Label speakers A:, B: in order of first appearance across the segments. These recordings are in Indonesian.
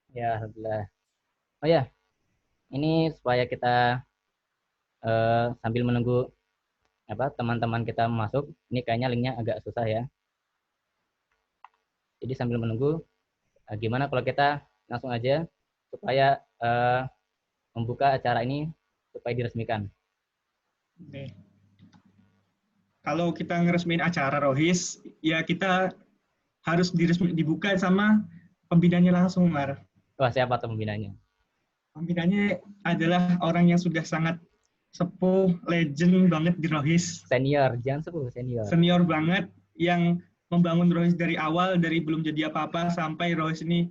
A: Ya, alhamdulillah. Oh ya, ini supaya kita sambil menunggu apa teman-teman kita masuk, ini kayaknya linknya agak susah ya. Jadi sambil menunggu, gimana kalau kita langsung aja supaya membuka acara ini supaya diresmikan.
B: Oke. Kalau kita ngeresmiin acara Rohis, ya kita harus dibuka sama pembinanya langsung, Mar.
A: Wah, siapa tuh pembinanya?
B: Pembinanya adalah orang yang sudah sangat sepuh, legend banget di Rohis.
A: Senior, jangan sebut senior.
B: Senior banget yang membangun Rohis dari awal, dari belum jadi apa-apa sampai Rohis ini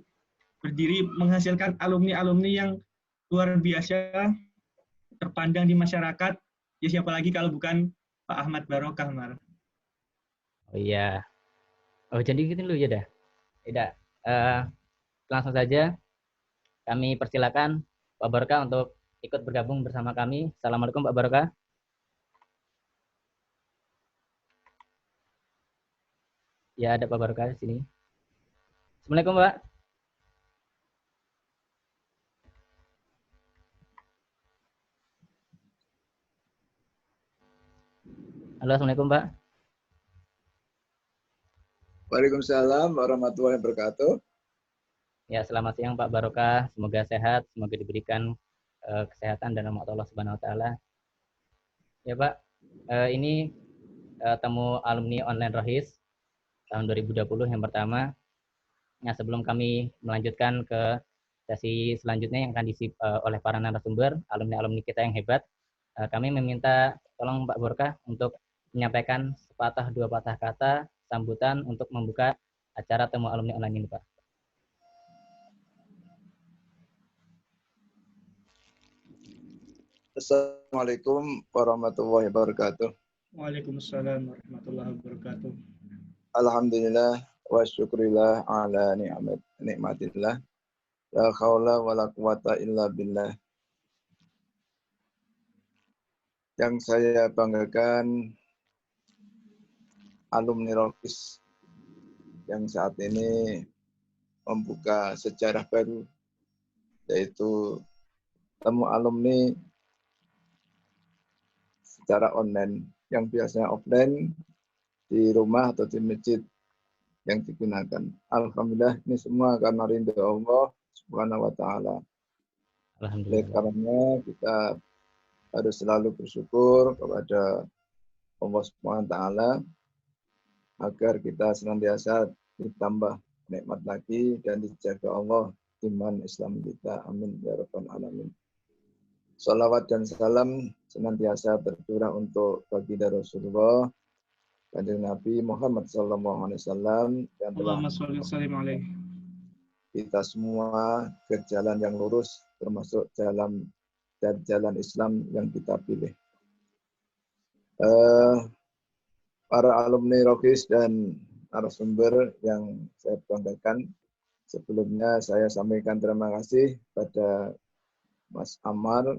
B: berdiri menghasilkan alumni-alumni yang luar biasa, terpandang di masyarakat. Ya siapa lagi kalau bukan Pak Ahmad Barokah, Mar.
A: Oh iya. Oh, jadi gitu dulu ya dah. Tidak. Eh, langsung saja kami persilakan Pak Barokah untuk ikut bergabung bersama kami. Assalamualaikum Pak Barokah. Ya, ada Pak Barokah di sini. Assalamualaikum Pak. Halo, Assalamualaikum Pak.
C: Waalaikumsalam warahmatullahi wabarakatuh.
A: Ya, selamat siang Pak Barokah. Semoga sehat, semoga diberikan kesehatan dan rahmat Allah Subhanahu wa taala. Ya, Pak. Ini temu alumni online Rohis tahun 2020 yang pertama. Nah, sebelum kami melanjutkan ke sesi selanjutnya yang akan diisi oleh para narasumber, alumni-alumni kita yang hebat, kami meminta tolong Pak Barokah untuk menyampaikan sepatah dua patah kata sambutan untuk membuka acara temu alumni online ini, Pak.
C: Assalamualaikum warahmatullahi wabarakatuh.
B: Waalaikumsalam warahmatullahi wabarakatuh.
C: Alhamdulillah wa syukurillah ala nikmatillah. La khawla wa la quwata illa billah. Yang saya banggakan alumni Rohis yang saat ini membuka sejarah baru, yaitu temu alumni secara online yang biasanya offline di rumah atau di masjid yang digunakan. Alhamdulillah ini semua karena ridho Allah Subhanahu wa taala. Oleh
A: Alhamdulillah.
C: karena kita harus selalu bersyukur kepada Allah Subhanahu wa taala agar kita senantiasa ditambah nikmat lagi dan dijaga Allah iman Islam kita. Amin ya rabbal alamin. Salawat dan salam senantiasa tercurah untuk baginda Rasulullah, Kanjeng Nabi Muhammad SAW yang telah
B: Allahumma sholli wa sallim alaihi.
C: kita semua ke jalan yang lurus, termasuk jalan Islam yang kita pilih. Para alumni Rohis dan narasumber yang saya banggakan, sebelumnya saya sampaikan terima kasih pada Mas Amar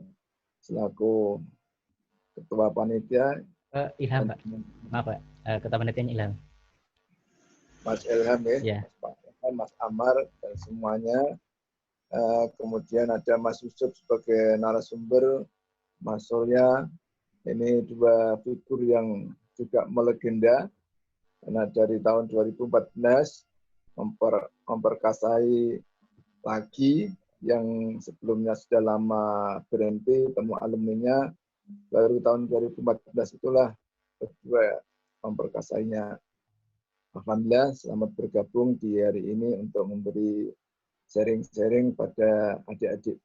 C: selaku Ketua Panitia.
A: Ilham, Pak. Maaf, Pak. Ketua Panitianya Ilham.
C: Mas Ilham ya,
A: Ya.
C: Mas Amar dan semuanya. Kemudian ada Mas Yusuf sebagai narasumber, Mas Surya, ini dua figur yang juga melegenda karena dari tahun 2014 memperkasai lagi yang sebelumnya sudah lama berhenti temu alumninya, baru tahun 2014 itulah berdua memperkasainya. Alhamdulillah selamat bergabung di hari ini untuk memberi sharing-sharing pada adik-adik.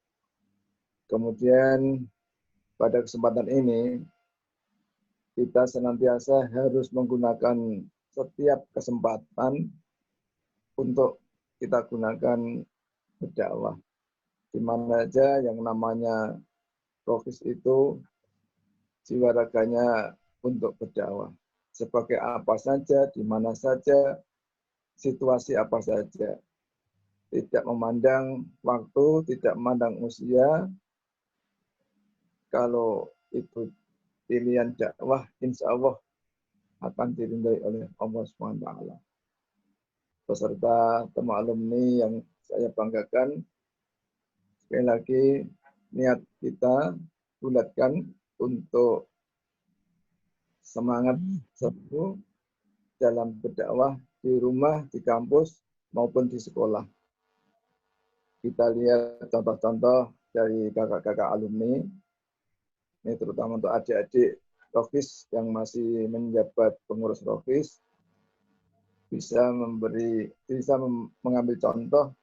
C: Kemudian pada kesempatan ini kita senantiasa harus menggunakan setiap kesempatan untuk kita gunakan berdakwah. Di mana saja yang namanya Rohis itu jiwa raganya untuk berdakwah. Sebagai apa saja, di mana saja, situasi apa saja. Tidak memandang waktu, tidak memandang usia. Kalau itu pilihan dakwah, insya Allah akan dirindai oleh Allah SWT. Beserta teman alumni yang saya banggakan, Sekali lagi, niat kita bulatkan untuk semangat satu dalam berdakwah di rumah, di kampus, maupun di sekolah. Kita lihat contoh-contoh dari kakak-kakak alumni, ini terutama untuk adik-adik Rohis yang masih menjabat pengurus Rohis, bisa mengambil contoh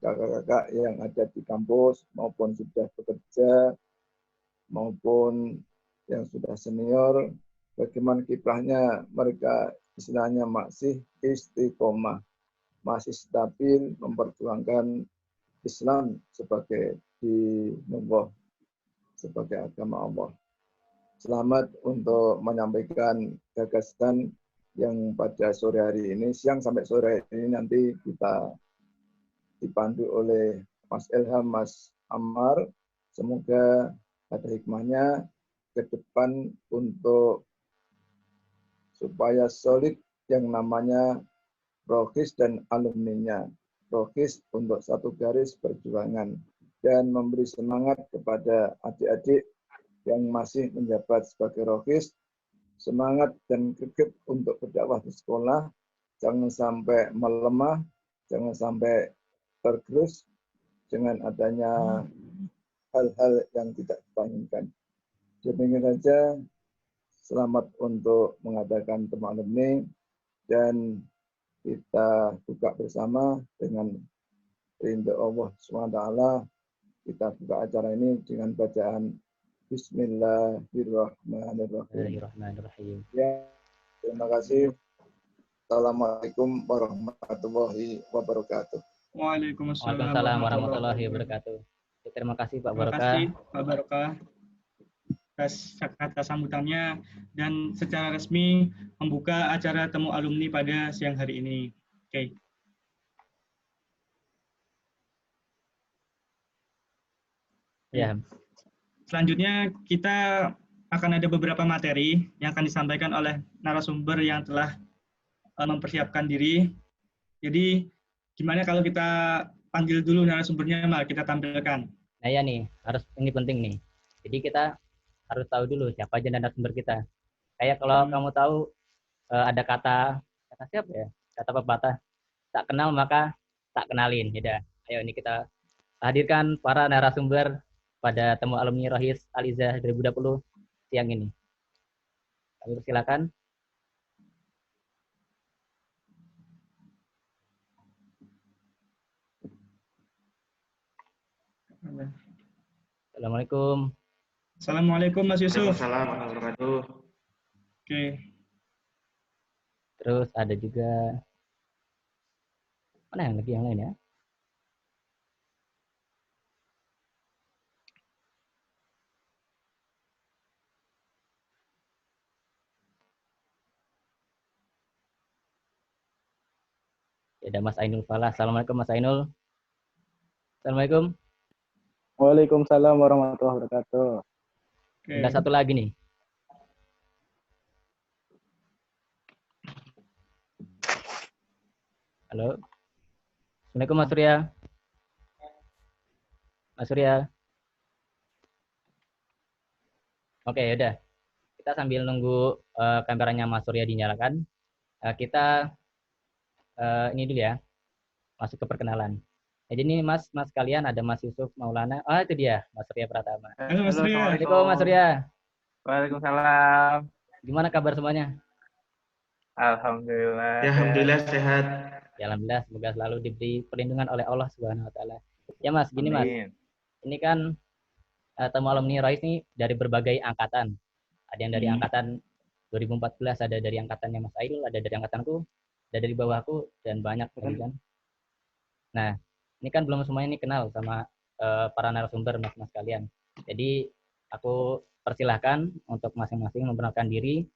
C: kakak-kakak yang ada di kampus maupun sudah bekerja maupun yang sudah senior, bagaimana kiprahnya mereka istilahnya masih istiqomah, masih stabil memperjuangkan Islam sebagai dinullah, sebagai agama Allah. Selamat untuk menyampaikan gagasan yang pada sore hari ini, siang sampai sore hari ini nanti kita dipandu oleh Mas Ilham, Mas Ammar. Semoga ada hikmahnya ke depan untuk supaya solid yang namanya Rohis dan alumninya. Rohis untuk satu garis perjuangan dan memberi semangat kepada adik-adik yang masih menjabat sebagai Rohis, semangat dan greget untuk berdakwah di sekolah, jangan sampai melemah, jangan sampai tergerus dengan adanya hal-hal yang tidak kita inginkan. Demikian saja, selamat untuk mengadakan teman alumni dan kita buka bersama dengan rindu Allah SWT. Kita buka acara ini dengan bacaan Bismillahirrahmanirrahim. Ya, terima kasih. Assalamualaikum warahmatullahi wabarakatuh.
B: Waalaikumsalam
A: warahmatullahi wabarakatuh. Terima kasih Pak
B: Terima
A: Barokah.
B: kasih Pak Barokah atas kata sambutannya dan secara resmi membuka acara temu alumni pada siang hari ini. Oke.
A: Ya.
B: Selanjutnya kita akan ada beberapa materi yang akan disampaikan oleh narasumber yang telah mempersiapkan diri. Jadi gimana kalau kita panggil dulu narasumbernya, mari kita tampilkan.
A: Nah ya nih, ini penting nih. Jadi kita harus tahu dulu siapa aja narasumber kita. Kayak kalau kamu tahu ada kata siapa ya? Kata pepatah, tak kenal maka tak kenalin. Ya, ayo ini kita hadirkan para narasumber pada temu alumni Rohis Al-Izzah 2020 siang ini. Kami persilakan. Assalamualaikum.
B: Assalamualaikum Mas Yusuf.
D: Waalaikumsalam warahmatullahi wabarakatuh.
B: Oke.
A: Terus ada juga mana yang lagi yang lain ya? Ada Mas Ainul Falah. Assalamualaikum Mas Ainul. Assalamualaikum.
E: Waalaikumsalam warahmatullahi wabarakatuh.
B: Oke.
A: Ada satu lagi nih. Halo. Assalamualaikum Mas Surya. Mas Surya. Oke, yaudah. Kita sambil nunggu kameranya Mas Surya dinyalakan. Kita ini dulu ya. Masuk ke perkenalan. Jadi ini Mas kalian ada Mas Yusuf Maulana. Oh, itu dia, Mas Surya Pratama.
B: Halo Mas Surya.
A: Assalamualaikum Mas Surya.
D: Waalaikumsalam.
A: Gimana kabar semuanya?
D: Alhamdulillah. Ya, alhamdulillah sehat.
A: Ya, alhamdulillah, semoga selalu diberi perlindungan oleh Allah Subhanahu wa taala. Ya Mas, gini Mas. Ini kan temu alumni Rohis ini dari berbagai angkatan. Ada yang dari angkatan 2014, ada dari angkatannya Mas Aidul, ada dari angkatanku, ada dari bawahku, dan banyak lagi kan. Nah, ini kan belum semuanya ini kenal sama para narasumber mas-mas kalian. Jadi aku persilahkan untuk masing-masing memperkenalkan diri.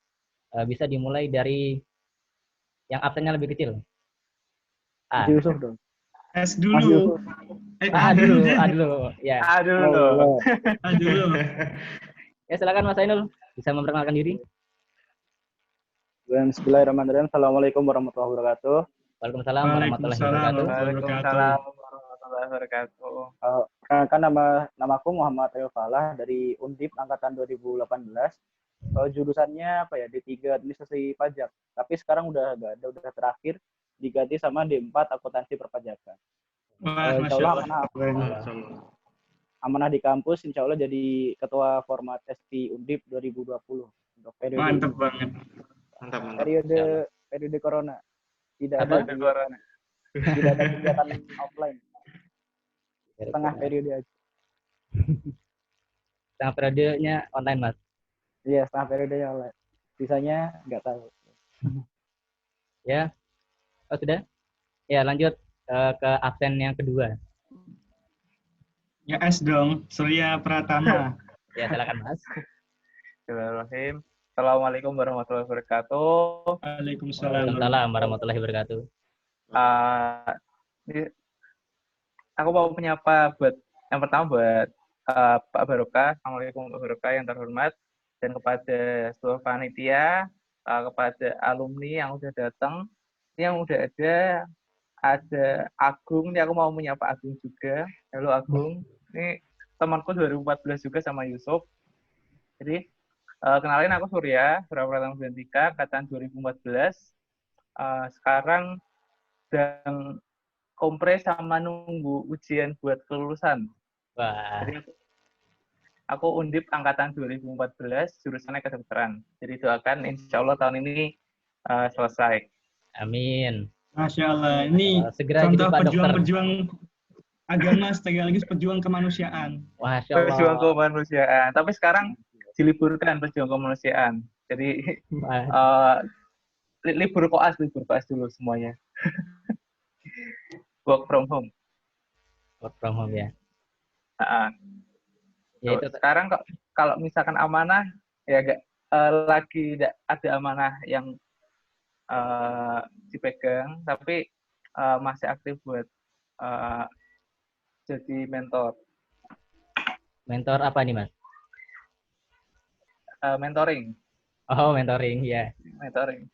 A: Bisa dimulai dari yang absennya lebih kecil.
E: Yusuf dong.
B: S dulu.
A: A dulu. Ya.
D: A dulu.
B: A dulu.
A: Ya, silakan Mas Ainul bisa memperkenalkan diri.
E: Bismillahirrahmanirrahim. Assalamualaikum warahmatullahi wabarakatuh.
A: Waalaikumsalam warahmatullahi wabarakatuh.
D: Waalaikumsalam warahmatullahi wabarakatuh.
E: Perkenalkan namaku Muhammad Ayo Falah dari Undip angkatan 2018. Jurusannya apa ya? D3 Administrasi Pajak. Tapi sekarang udah nggak ada, udah terakhir diganti sama D4 Akuntansi Perpajakan.
B: Wah,
E: Insya
B: Masya
E: Allah
B: Allah.
E: amanah di kampus, insya Allah jadi ketua format ST Undip 2020 untuk periode
B: Mantap
E: ini.
B: banget.
D: Mantap.
E: Periode corona. Tidak
A: Apa?
E: tidak ada kegiatan offline. Setengah periode aja.
A: Setengah periodenya online, Mas.
E: Iya, setengah periode ya online. Sisanya nggak tahu.
A: Ya. Oh, sudah? Ya, lanjut ke absen yang kedua.
B: Ya S dong, Surya Pratama.
A: Ya, silakan, Mas.
F: Bismillahirrahmanirrahim. Assalamualaikum warahmatullahi wabarakatuh.
B: Waalaikumsalam.
A: Waalaikumsalam warahmatullahi wabarakatuh.
F: Aku mau menyapa yang pertama buat Pak Barokah. Assalamualaikum Pak Barokah yang terhormat, dan kepada seluruh panitia, kepada alumni yang udah datang, yang udah ada Agung. Ini aku mau menyapa Agung juga. Halo Agung. Ini temanku 2014 juga sama Yusuf. Jadi kenalin, aku Surya Pratama Bentika, angkatan 2014. Sekarang sedang kompres sama nunggu ujian buat kelulusan.
A: Wah.
F: Jadi aku Undip angkatan 2014, jurusannya kedokteran. Jadi doakan insya Allah tahun ini selesai.
A: Amin.
B: Masya Allah. Ini
A: Segera jadi
B: contoh
A: Pak Dokter.
B: pejuang-pejuang agama sekaligus pejuang kemanusiaan.
A: Masya Allah.
F: Pejuang kemanusiaan. Tapi sekarang diliburkan pejuang kemanusiaan. Jadi libur koas dulu semuanya. Work from home.
A: Work from home ya.
F: Ya itu sekarang kalau misalkan amanah ya lagi ada amanah yang dipegang, tapi masih aktif buat jadi mentor.
A: Mentor apa nih, Mas?
F: Mentoring.
A: Oh, mentoring ya.
F: Mentoring.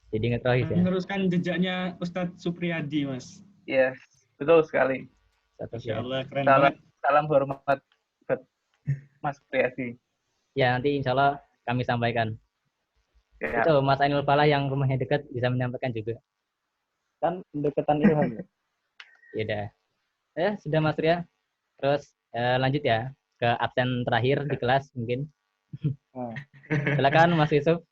A: Jadi ngetrohis ya.
B: Meneruskan jejaknya Ustadz Supriyadi, Mas.
F: Yes, betul sekali.
B: Masya Allah, keren
F: Salam,
B: banget.
F: salam hormat buat Mas Priyadi.
A: Ya, nanti insya Allah kami sampaikan.
F: Ya.
A: Itu Mas Ainul Falah yang rumahnya dekat bisa menyampaikan juga.
E: Kan deketan Ilham.
A: Ya udah. Sudah Mas Ria. Terus lanjut ya ke absen terakhir di kelas mungkin. Silakan Mas Yusuf.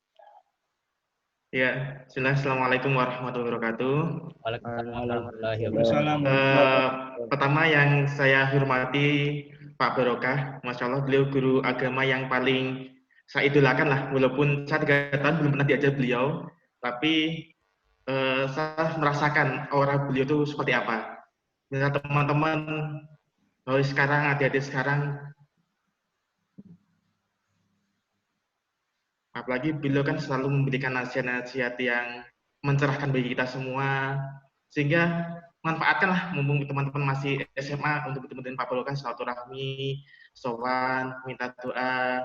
D: Ya, Assalamualaikum warahmatullahi wabarakatuh.
A: Waalaikumsalam warahmatullahi
B: Waalaikumsalam.
A: wabarakatuh.
D: Pertama yang saya hormati Pak Barokah, Masya Allah, beliau guru agama yang paling saya idolakan lah, walaupun saya 3 tahun belum pernah diajar beliau, tapi saya merasakan aura beliau itu seperti apa. Dengan teman-teman sekarang, adik-adik sekarang, apalagi beliau kan selalu memberikan nasihat-nasihat yang mencerahkan bagi kita semua, sehingga manfaatkanlah mumpung teman-teman masih SMA untuk bertemu dengan Pak Barokah, silaturahmi, sowan, minta doa,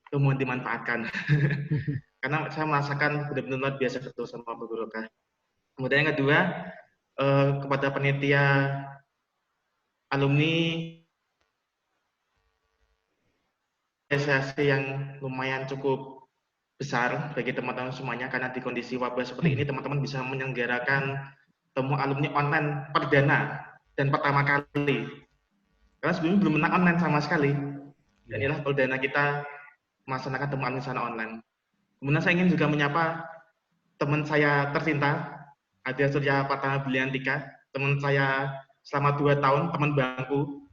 D: itu mohon dimanfaatkan. Karena saya merasakan benar-benar luar biasa betul sama Pak Barokah. Kemudian yang kedua, kepada panitia alumni apresiasi yang lumayan cukup besar bagi teman-teman semuanya, karena di kondisi wabah seperti ini teman-teman bisa menyelenggarakan temu alumni online perdana dan pertama kali, karena sebelumnya belum pernah online sama sekali, dan inilah perdana kita melaksanakan temu alumni secara online. Kemudian saya ingin juga menyapa teman saya tercinta, Adia Surya Pratama Beliantika, teman saya selama 2 tahun, teman bangku.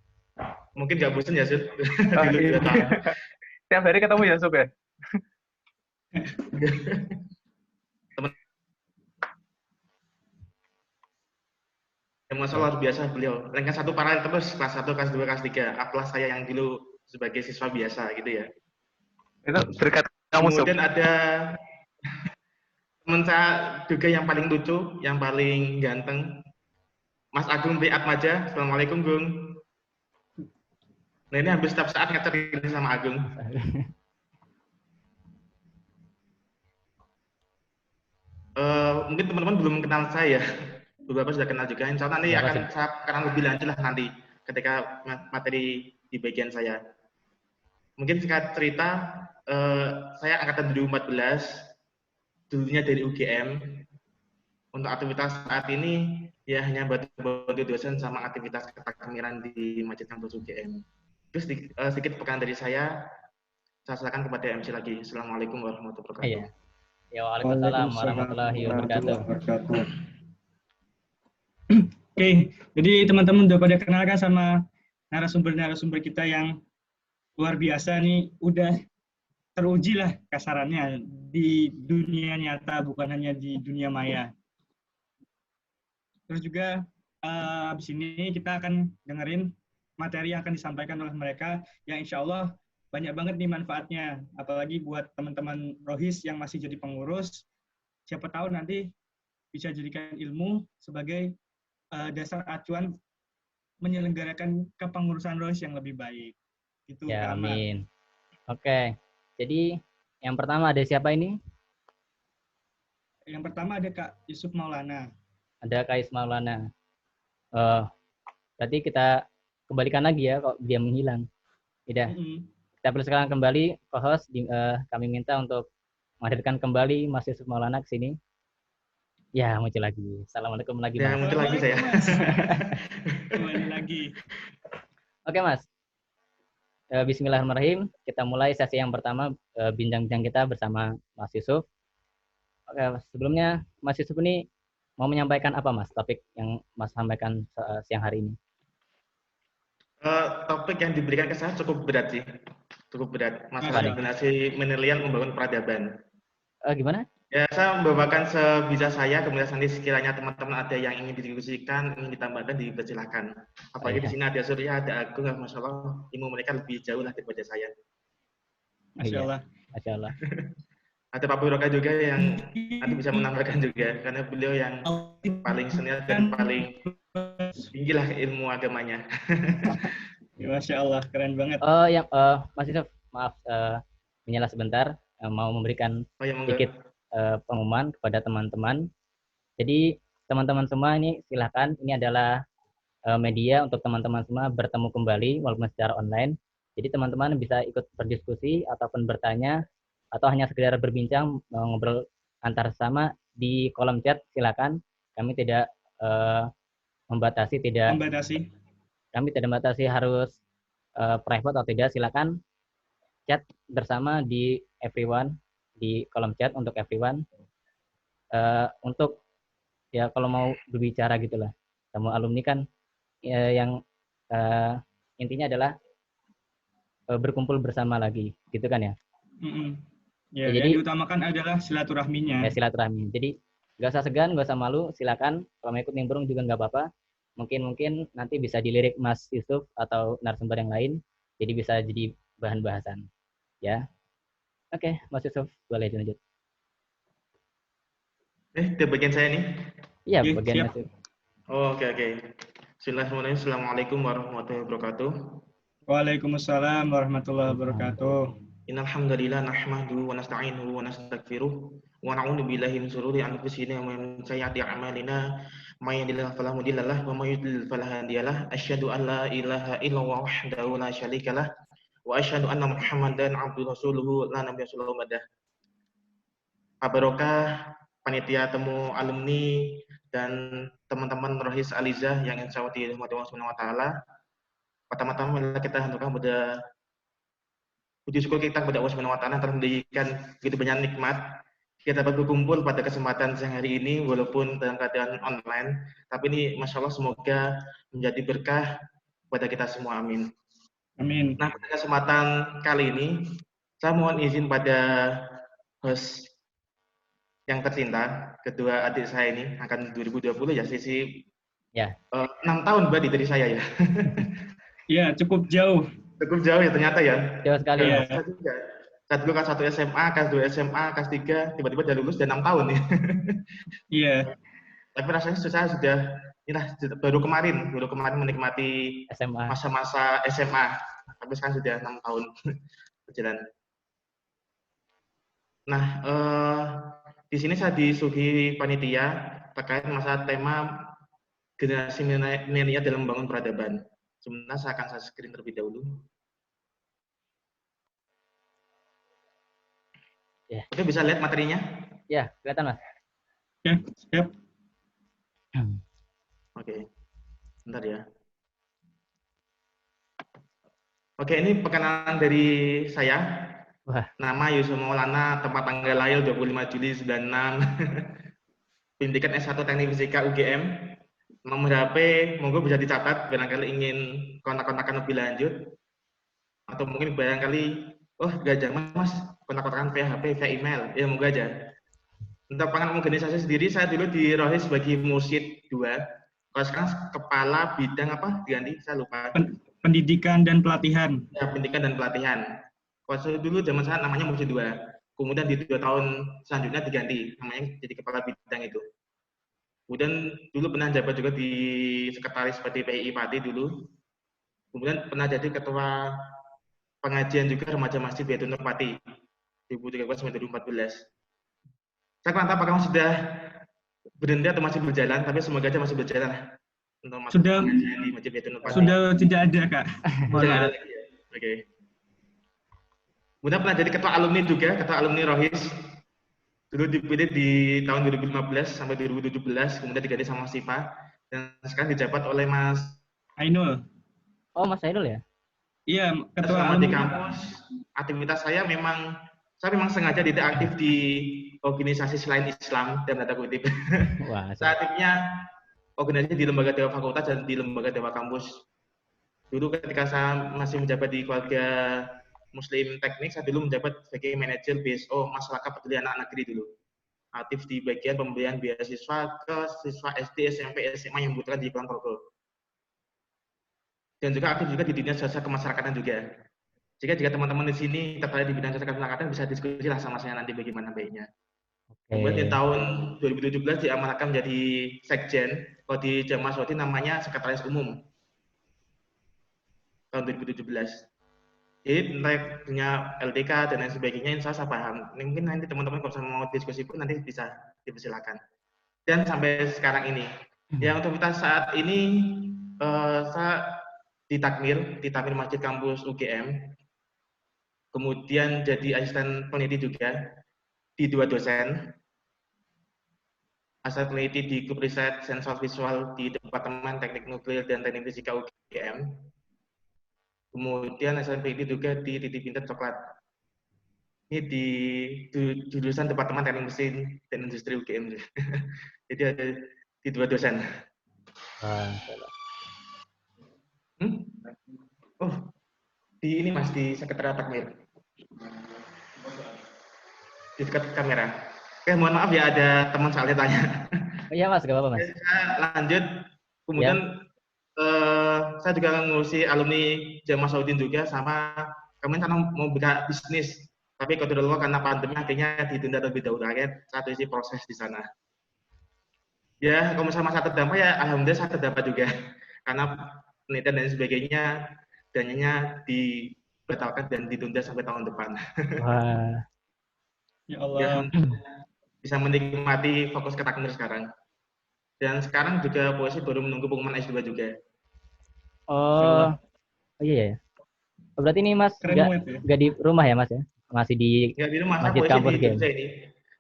D: Mungkin nggak bosan ya, Sud? Dulu 2 tahun.
F: Tiap hari ketemu ya, Sob ya?
D: Teman yang masalah luar biasa beliau. Ranking 1 paralel terus, kelas 1, kelas 2, kelas 3. Apalah saya yang dulu sebagai siswa biasa gitu ya.
F: Itu berkat kamu, Sob.
D: Kemudian ada teman saya juga yang paling lucu, yang paling ganteng, Mas Agung B. Atmaja. Assalamualaikum, Gung. Nah, ini hampir setiap saat ngecer ini sama Agung. Mungkin teman-teman belum kenal saya, beberapa sudah kenal juga. Insya Allah nanti akan saya kenal lebih lanjut lah nanti. ketika materi di bagian saya. Mungkin singkat cerita, saya angkatan 2014, dulunya dari UGM. Untuk aktivitas saat ini ya hanya bantu dosen sama aktivitas ketakmiran di Masjid Kampus UGM. Terus sedikit pekan dari saya silakan kepada MC lagi. Assalamualaikum warahmatullahi wabarakatuh.
A: Iya. Ya, waalaikumsalam warahmatullahi wabarakatuh.
B: Oke, jadi teman-teman udah pada kenalkan sama narasumber-narasumber kita yang luar biasa nih, udah teruji lah kasarannya di dunia nyata, bukan hanya di dunia maya. Terus juga habis ini kita akan dengerin materi yang akan disampaikan oleh mereka yang insya Allah banyak banget nih manfaatnya. Apalagi buat teman-teman Rohis yang masih jadi pengurus, siapa tahu nanti bisa jadikan ilmu sebagai dasar acuan menyelenggarakan kepengurusan Rohis yang lebih baik. Itu
A: Ya,
B: Kak Ahmad.
A: amin. Oke, jadi yang pertama ada siapa ini?
B: Yang pertama ada Kak Yusuf Maulana.
A: Ada Kak Ismaulana. Berarti kita kembalikan lagi ya, kok dia menghilang. Tidak. Kita persilakan kembali, co-host. Kami minta untuk menghadirkan kembali Mas Yusuf Maulana ke sini. Ya, muncul lagi. Assalamualaikum lagi, Mas.
D: Ya, muncul lagi saya.
B: Kembali lagi.
A: Oke, Mas. Bismillahirrahmanirrahim. Kita mulai sesi yang pertama, bincang-bincang kita bersama Mas Yusuf. Oke, sebelumnya Mas Yusuf ini mau menyampaikan apa, Mas? Topik yang Mas sampaikan siang hari ini.
D: Topik yang diberikan ke saya cukup berat sih. Cukup berat. Masalah generasi milenial membangun peradaban.
A: Gimana?
D: Ya, saya membawakan sebisa saya, kemudian nanti sekiranya teman-teman ada yang ingin didiskusikan, ingin ditambahkan, dipersilahkan. Apalagi di sini ada Surya, ada Agung, Masya Allah, ilmu mereka lebih jauh lah daripada saya.
B: Masya Allah.
A: Masya Allah.
D: Ada Pak Barokah juga yang nanti bisa menambahkan juga, karena beliau yang paling senior dan paling tinggi lah ilmu agamanya.
B: Masya Allah, keren banget.
A: Mas Yusuf, maaf, menyela sebentar, mau memberikan sedikit pengumuman kepada teman-teman. Jadi teman-teman semua ini silahkan, ini adalah media untuk teman-teman semua bertemu kembali walaupun secara online. Jadi teman-teman bisa ikut berdiskusi ataupun bertanya atau hanya sekedar berbincang, ngobrol antar sesama di kolom chat, silakan. Kami tidak membatasi, kami tidak membatasi harus private atau tidak. Silakan chat bersama di everyone, di kolom chat untuk everyone, untuk ya kalau mau berbicara gitulah. Sama alumni kan yang intinya adalah berkumpul bersama lagi, gitu kan ya.
B: Ya, jadi yang diutamakan adalah silaturahminya.
A: Ya, silaturahmi. Jadi nggak usah segan, nggak usah malu, silakan. Kalau mau ikut nimbrung juga nggak apa-apa. Mungkin nanti bisa dilirik Mas Yusuf atau narasumber yang lain, jadi bisa jadi bahan bahasan. Ya, oke, Mas Yusuf boleh dilanjut.
D: Di bagian saya nih?
A: Iya, bagian Mas Yusuf.
D: Oke. Bismillahirrahmanirrahim. Assalamualaikum warahmatullahi wabarakatuh.
B: Waalaikumsalam warahmatullahi wabarakatuh.
D: Innal hamdalillah nahmaduhu wa nasta'inuhu wa nastaghfiruh wa na'udzu billahi min shururi anfusina wa min sayyiati a'malina may yahdihillahu fala mudilla lahu wa may yudlil fala hadiya lahu asyhadu an la ilaha illallah wahdahu la syarika lahu wa asyhadu anna Muhammadan abduhu rasuluhu la nabiyya sallallahu alaihi wasallam. Pak Barokah, panitia temu alumni dan teman-teman Rohis Aliza yang insyaallah dirahmati Allah Subhanahu wa taala. Pertama-tama kita haturkan pada puji syukur kita kepada Allah Subhanahu wa taala telah memberikan begitu banyak nikmat. Kita dapat berkumpul pada kesempatan siang hari ini walaupun dalam keadaan online, tapi ini Masya Allah semoga menjadi berkah kepada kita semua, amin.
B: Amin.
D: Nah, pada kesempatan kali ini saya mohon izin pada host yang tercinta, kedua adik saya ini akan 2020 ya, sisi 6 tahun berarti dari saya ya.
B: Ya, cukup jauh.
D: Cukup jauh ya ternyata ya.
A: Jauh sekali.
B: Ya.
D: Kelas dulu kelas 1 SMA, kelas 2 SMA, kelas 3, tiba-tiba udah lulus udah 6 tahun ya.
B: Iya.
D: Tapi rasanya saya sudah baru kemarin menikmati masa-masa SMA. Tapi sekarang sudah 6 tahun berjalan. Nah, di sini saya disuguhi panitia terkait masalah tema generasi milenial dalam membangun peradaban. Sebentar saya akan screen terlebih dahulu.
A: Ya.
D: Oke, bisa lihat materinya?
A: Ya, kelihatan Mas.
B: Ya, siap.
D: Oke, bentar ya. Oke, ini perkenalan dari saya.
A: Wah,
D: Nama Yusuf Maulana, tempat tanggal lahir 25 Juli 96. Pendidikan S1 Teknik Fisika UGM. Nomor HP, monggo bisa dicatat, barangkali ingin kontak-kontakan lebih lanjut. Atau mungkin barangkali, oh gak zaman Mas, kontak-kontakan via HP, via email. Ya, monggo aja. Untuk pengen organisasi sendiri, saya dulu di Rohis sebagai Mursyid 2. Kalau sekarang kepala bidang apa? Diganti, saya lupa.
B: Pendidikan dan pelatihan.
D: Ya, pendidikan dan pelatihan. Kalau dulu zaman saya namanya Mursyid 2. Kemudian di 2 tahun selanjutnya diganti, namanya jadi kepala bidang itu. Kemudian dulu pernah jabat juga di sekretaris PTPI Pati dulu. Kemudian pernah jadi ketua pengajian juga remaja masjid Baitul Nur Pati 2013-2014. Saya kurang tahu apakah kamu sudah berhenti atau masih berjalan, tapi semoga aja masih berjalan untuk masuk
B: Sudah
D: pengajian di Masjid Baitul Nur Pati.
B: Sudah tidak ada, Kak.
D: Sudah ada lagi ya. Oke. Kemudian pernah jadi ketua alumni juga, ketua alumni Rohis. Dulu dipilih di tahun 2015 sampai 2017, kemudian diganti sama Sipa, dan sekarang dijabat oleh Mas
B: Ainul.
A: oh Mas Ainul ya?
B: Iya, ketua
D: selama di
B: alumni.
D: kampus. Aktivitas saya memang sengaja tidak aktif di organisasi selain Islam dan tanda kutip.
A: Wah,
D: Saya aktifnya organisasi di lembaga dewa fakultas dan di lembaga dewa kampus. Dulu ketika saya masih menjabat di keluarga Muslim Teknik, saya dulu menjabat sebagai manajer BSO Masyarakat Peduli Anak Negeri dulu. Aktif di bagian pemberian beasiswa ke siswa SD, SMP, SMA yang membutuhkan di Kulon Progo. Dan juga aktif juga di dunia jasa kemasyarakatan juga. Jika teman-teman di sini tertarik di bidang jasa kemasyarakatan, bisa diskusi lah sama saya nanti bagaimana baiknya. Kemudian di tahun 2017 diamanatkan menjadi sekjen, kalau di Jamaah Saudi namanya sekretaris umum. Tahun 2017. Jadi tentang dunia LDK dan lain sebagainya, insya Allah saya paham. Mungkin nanti teman-teman kalau mau diskusi pun nanti bisa dipersilakan. Dan sampai sekarang ini, yang untuk kita saat ini saya di takmir Masjid Kampus UGM, kemudian jadi asisten peneliti juga di 2 dosen, asisten peneliti di grup riset sensor visual di Departemen Teknik Nuklir dan Teknik Fisika UGM. Kemudian asisten peneliti juga di Titip Pinter Coklat. Ini di jurusan Departemen Teknik Mesin dan Industri UGM. Jadi ada di 2 dosen. Oh, di ini Mas, di sekretariat takmir. Di dekat kamera. Oke, mohon maaf ya, ada teman soalnya tanya.
A: Oh, iya Mas, gak apa-apa Mas.
D: Saya lanjut. Kemudian saya juga ngurusi alumni Jamaah Saudi juga, sama kami karena mau buka bisnis, tapi kalau karena pandemi akhirnya ditunda terlebih dahulu. Akhirnya satu isi proses di sana. Ya, kalau misalnya masa terdampak ya alhamdulillah saya terdampak juga, karena penelitian dan sebagainya dananya dibatalkan dan ditunda sampai tahun depan.
A: Wah.
B: Ya Allah.
D: Ya, bisa menikmati fokus ke takmir sekarang. Dan sekarang juga posisi baru menunggu pengumuman S2 juga.
A: Oh iya ya. Oh, berarti ini Mas nggak di rumah ya Mas ya? Masih di
D: nggak di rumah,
A: Masjid Kampus
D: di Jogja ini.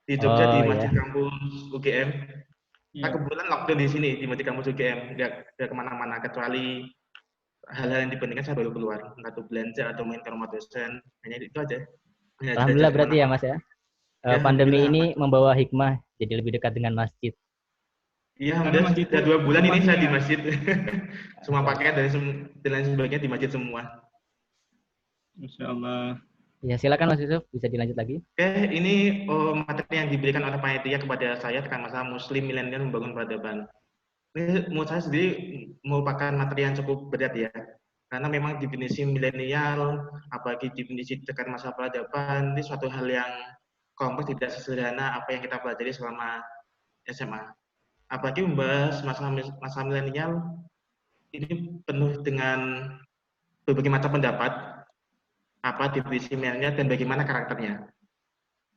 D: Di Jogja di Masjid Kampus UGM. Saya kebetulan lockdown di sini di Masjid Kampus UGM, nggak kemana-mana kecuali hal-hal yang dipentingkan saya baru keluar, entah itu belanja atau main ke rumah dosen, hanya itu aja.
A: Alhamdulillah berarti ya Mas ya. Pandemi ini membawa hikmah jadi lebih dekat dengan masjid.
D: Iya, sudah 2 bulan ini saya di masjid. Semua pakaian dan lain sebagainya di masjid semua.
B: Masya Allah.
A: Ya silakan Mas Yusuf, bisa dilanjut lagi.
D: Oke, ini materi yang diberikan oleh panitia kepada saya tentang masalah Muslim milenial membangun peradaban. Ini menurut saya sendiri merupakan materi yang cukup berat ya, karena memang definisi milenial, apalagi definisi tekan masa peradaban, ini suatu hal yang kompleks, tidak sesederhana apa yang kita pelajari selama SMA. Apalagi membahas masa milenial ini penuh dengan berbagai macam pendapat, apa definisi milenial dan bagaimana karakternya.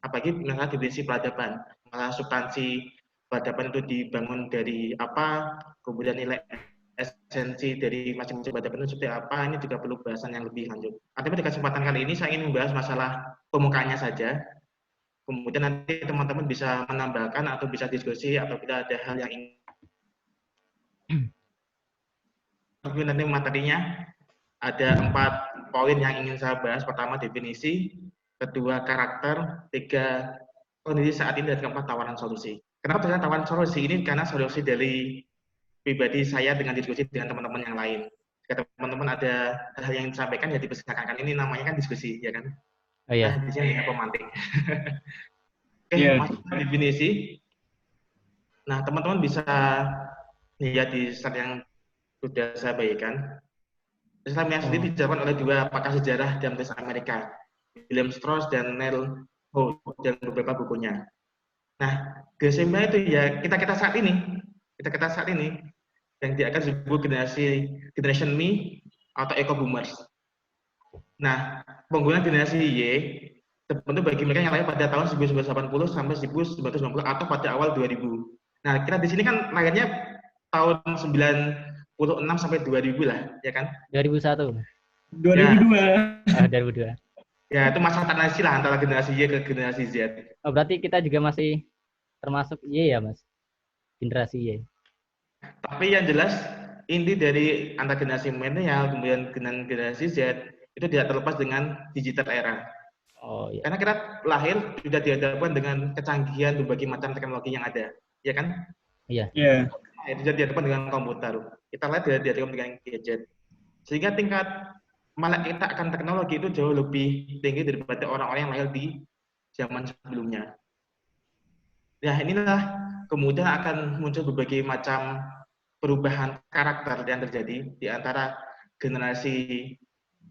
D: Apalagi misalnya definisi peradaban, masalah substansi peradaban itu dibangun dari apa, kemudian nilai esensi dari masing-masing badan itu seperti apa, ini juga perlu bahasan yang lebih lanjut. Tapi di kesempatan kali ini saya ingin membahas masalah pembukaannya saja. Kemudian nanti teman-teman bisa menambahkan atau bisa diskusi atau bila ada hal yang ingin. Tapi nanti materinya ada 4 poin yang ingin saya bahas. Pertama definisi, kedua karakter, 3 kondisi saat ini, dan keempat tawaran solusi. Kenapa dengan tawaran solusi ini? Karena solusi dari pribadi saya dengan diskusi dengan teman-teman yang lain. Jika teman-teman ada hal yang disampaikan, ya dipersilakan. Ini namanya kan diskusi, ya kan?
A: Oh iya.
D: Nah, di sini hanya pemantik. Oke, masuk ke definisi. Nah, teman-teman bisa lihat di slide yang sudah saya bagikan. Islam yang sendiri dijalankan oleh 2 pakar sejarah dalam bahasa Amerika, William Strauss dan Neil Howe, dan beberapa bukunya. Nah, GSMA itu ya kita saat ini yang dia akan disebut generation Me atau eco boomers. Nah, penggunaan generasi Y terbentuk bagi mereka yang lahir pada tahun 1980 sampai 1990 atau pada awal 2000. Nah, kita di sini kan lahirnya tahun 96 sampai 2000 lah, ya kan?
A: 2001.
B: 2002.
A: Ya. 2002.
D: Ya, itu masa transisi lah antara generasi Y ke generasi Z.
A: Oh, berarti kita juga masih termasuk Y ya, Mas? Generasi Y.
D: Tapi yang jelas, inti dari antara generasi milenial kemudian dengan generasi Z, itu tidak terlepas dengan digital era.
A: Oh, iya.
D: Karena kita lahir sudah dihadapkan dengan kecanggihan berbagai macam teknologi yang ada, ya kan?
A: Iya.
B: Iya.
D: Nah, itu sudah dihadapkan dengan komputer. Kita lahir dihadapkan dengan gadget. Sehingga tingkat melek kita akan teknologi itu jauh lebih tinggi daripada orang-orang yang lahir di zaman sebelumnya. Ya, inilah kemudian akan muncul berbagai macam perubahan karakter yang terjadi di antara generasi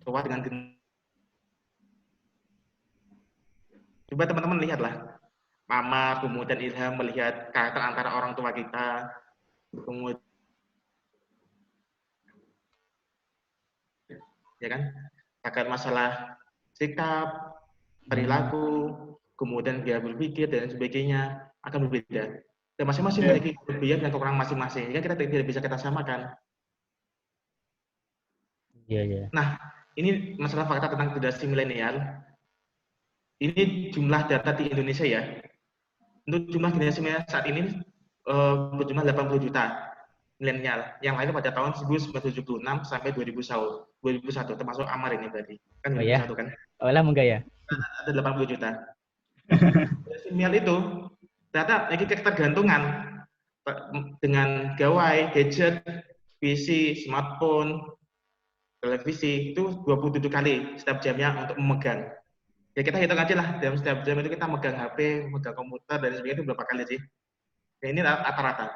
D: tua dengan generasi. Coba teman-teman lihatlah, Mama kemudian Ilham melihat karakter antara orang tua kita, kemudian ya kan, akan masalah sikap, perilaku, kemudian dia berpikir dan sebagainya akan berbeda. Dan masing-masing memiliki kelebihan dan kekurangan masing-masing. Jadi kita tidak bisa kita samakan.
A: Iya, iya.
D: Nah, ini masalah fakta tentang generasi milenial. Ini jumlah data di Indonesia ya. Untuk jumlah generasi milenial saat ini berjumlah 80 juta milenial yang lahir pada tahun 1976 sampai 2001 termasuk Amar ini berarti. Kan 2001
A: ya?
D: Kan?
A: Oh, lah enggak ya?
D: Ada 80 juta. Generasi milenial itu ternyata lagi ketergantungan dengan gawai, gadget, PC, smartphone, televisi itu 27 kali setiap jamnya untuk memegang. Ya kita hitung aja lah, dalam setiap jam itu kita megang HP, megang komputer, dan sebagainya itu berapa kali sih? Ya ini rata-rata.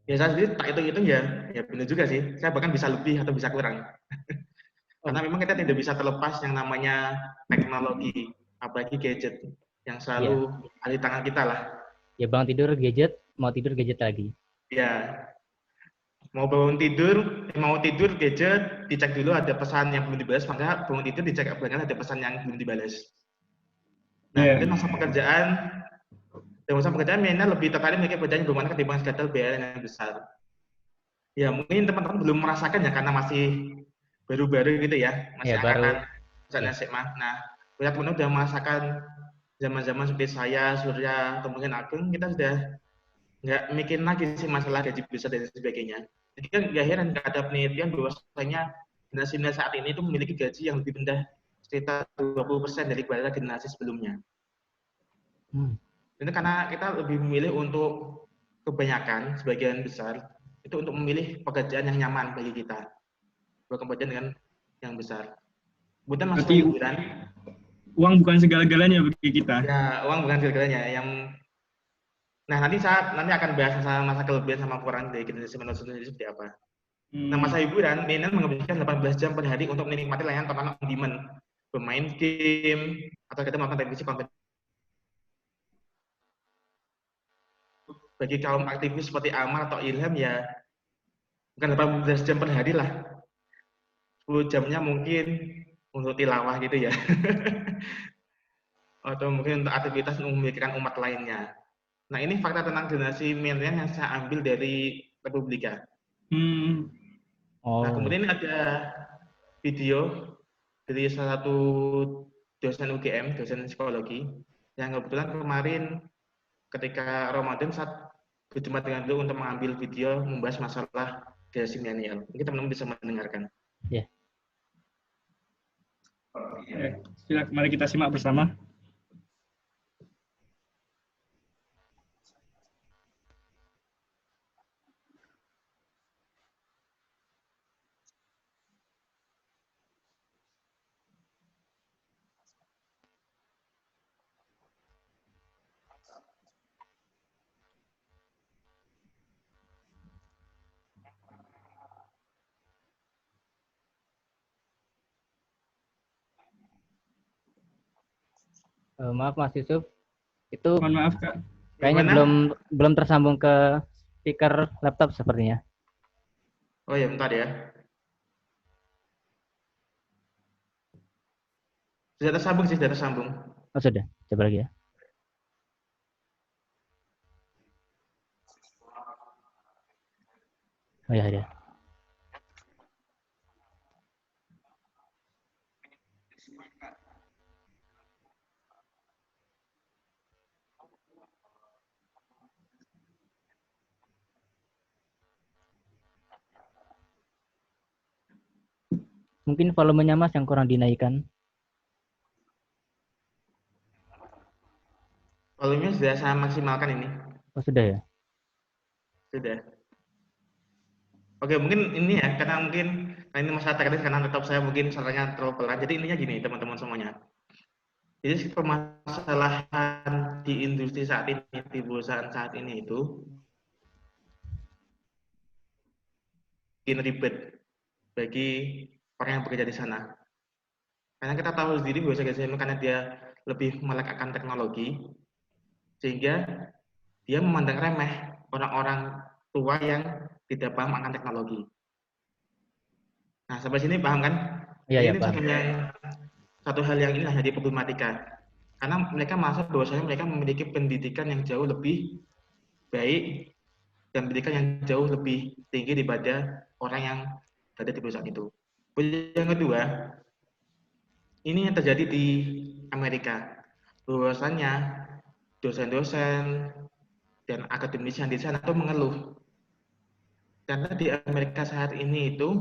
D: Ya saya sendiri tak hitung-hitung ya benar juga sih. Saya bahkan bisa lebih atau bisa kurang. Karena memang kita tidak bisa terlepas yang namanya teknologi, apalagi gadget, yang selalu ada di tangan kita lah.
A: Ya bangun tidur gadget, mau tidur gadget lagi.
D: Ya, mau bangun tidur, mau tidur gadget, dicek dulu ada pesan yang belum dibalas, maka bangun tidur dicek apakah ada pesan yang belum dibalas. Nah, dan masa pekerjaan milenial lebih tertarik mereka pekerjaan berhubungan ketimbang schedule bayaran yang besar. Ya mungkin teman-teman belum merasakan ya karena masih baru-baru gitu ya, masih angkatan misalnya SMA. Nah, banyak teman-teman sudah merasakan zaman-zaman seperti saya, Surya, atau mungkin Agung, kita sudah nggak mikir lagi sih masalah gaji besar dan sebagainya. Jadi kan nggak heran ada penelitian bahwasanya generasi saat ini itu memiliki gaji yang lebih rendah sekitar 20% daripada generasi sebelumnya. Itu karena kita lebih memilih untuk kebanyakan, sebagian besar, itu untuk memilih pekerjaan yang nyaman bagi kita. Bukan pekerjaan dengan yang besar. Kemudian masalah hiburan.
B: Uang bukan segala-galanya bagi kita.
D: Ya, uang bukan segala-galanya. Nah, nanti akan bahas masa kelebihan sama kurang dari generasi milenial sendiri seperti apa. Nah, masa hiburan, milenial menghabiskan 18 jam per hari untuk menikmati layanan tontonan on demand, bermain game, atau kita menonton televisi konten. Bagi kaum aktivis seperti Amar atau Ilham ya bukan 18 jam per hari lah, 10 jamnya mungkin untuk tilawah gitu ya atau mungkin untuk aktivitas memikirkan umat lainnya. Nah ini fakta tentang generasi milenial yang saya ambil dari Republika. Nah,
A: Oh,
D: kemudian ini ada video dari salah satu dosen UGM, dosen psikologi, yang kebetulan kemarin ketika Ramadan saat berjumpa dengan beliau untuk mengambil video membahas masalah generasi milenial. Mungkin teman-teman bisa mendengarkan.
A: ya.
B: Silakan, mari kita simak bersama.
A: Maaf Mas Yusuf, itu
B: Mohon maaf, Kak.
A: kayaknya
D: Bagaimana?
A: belum tersambung ke speaker laptop sepertinya.
D: Oh ya, bentar ya. Sudah tersambung sih, sudah tersambung.
A: Oh sudah, coba lagi ya. Oh ya, ada. Mungkin volumenya Mas yang kurang dinaikkan.
D: Volumenya sudah saya maksimalkan ini.
A: Oh sudah ya.
D: Sudah. Oke, mungkin ini ya, karena mungkin ini masalah teknis karena laptop saya mungkin salahnya terlalu pelan. Jadi ininya gini, teman-teman semuanya. Jadi permasalahan di industri saat ini, di perusahaan saat ini itu bikin ribet bagi orang yang bekerja di sana. Karena kita tahu sendiri bahwa GSM karena dia lebih melek akan teknologi, sehingga dia memandang remeh orang-orang tua yang tidak paham akan teknologi. Nah, sampai sini paham kan?
A: Iya, ya,
D: Ini
A: paham.
D: satu hal yang ini hanya problematika. Karena mereka merasa bahwasanya mereka memiliki pendidikan yang jauh lebih baik dan pendidikan yang jauh lebih tinggi daripada orang yang berada di perusahaan itu. Yang kedua, ini yang terjadi di Amerika. Bahwasanya dosen-dosen dan akademisi yang di sana itu mengeluh. Karena di Amerika saat ini itu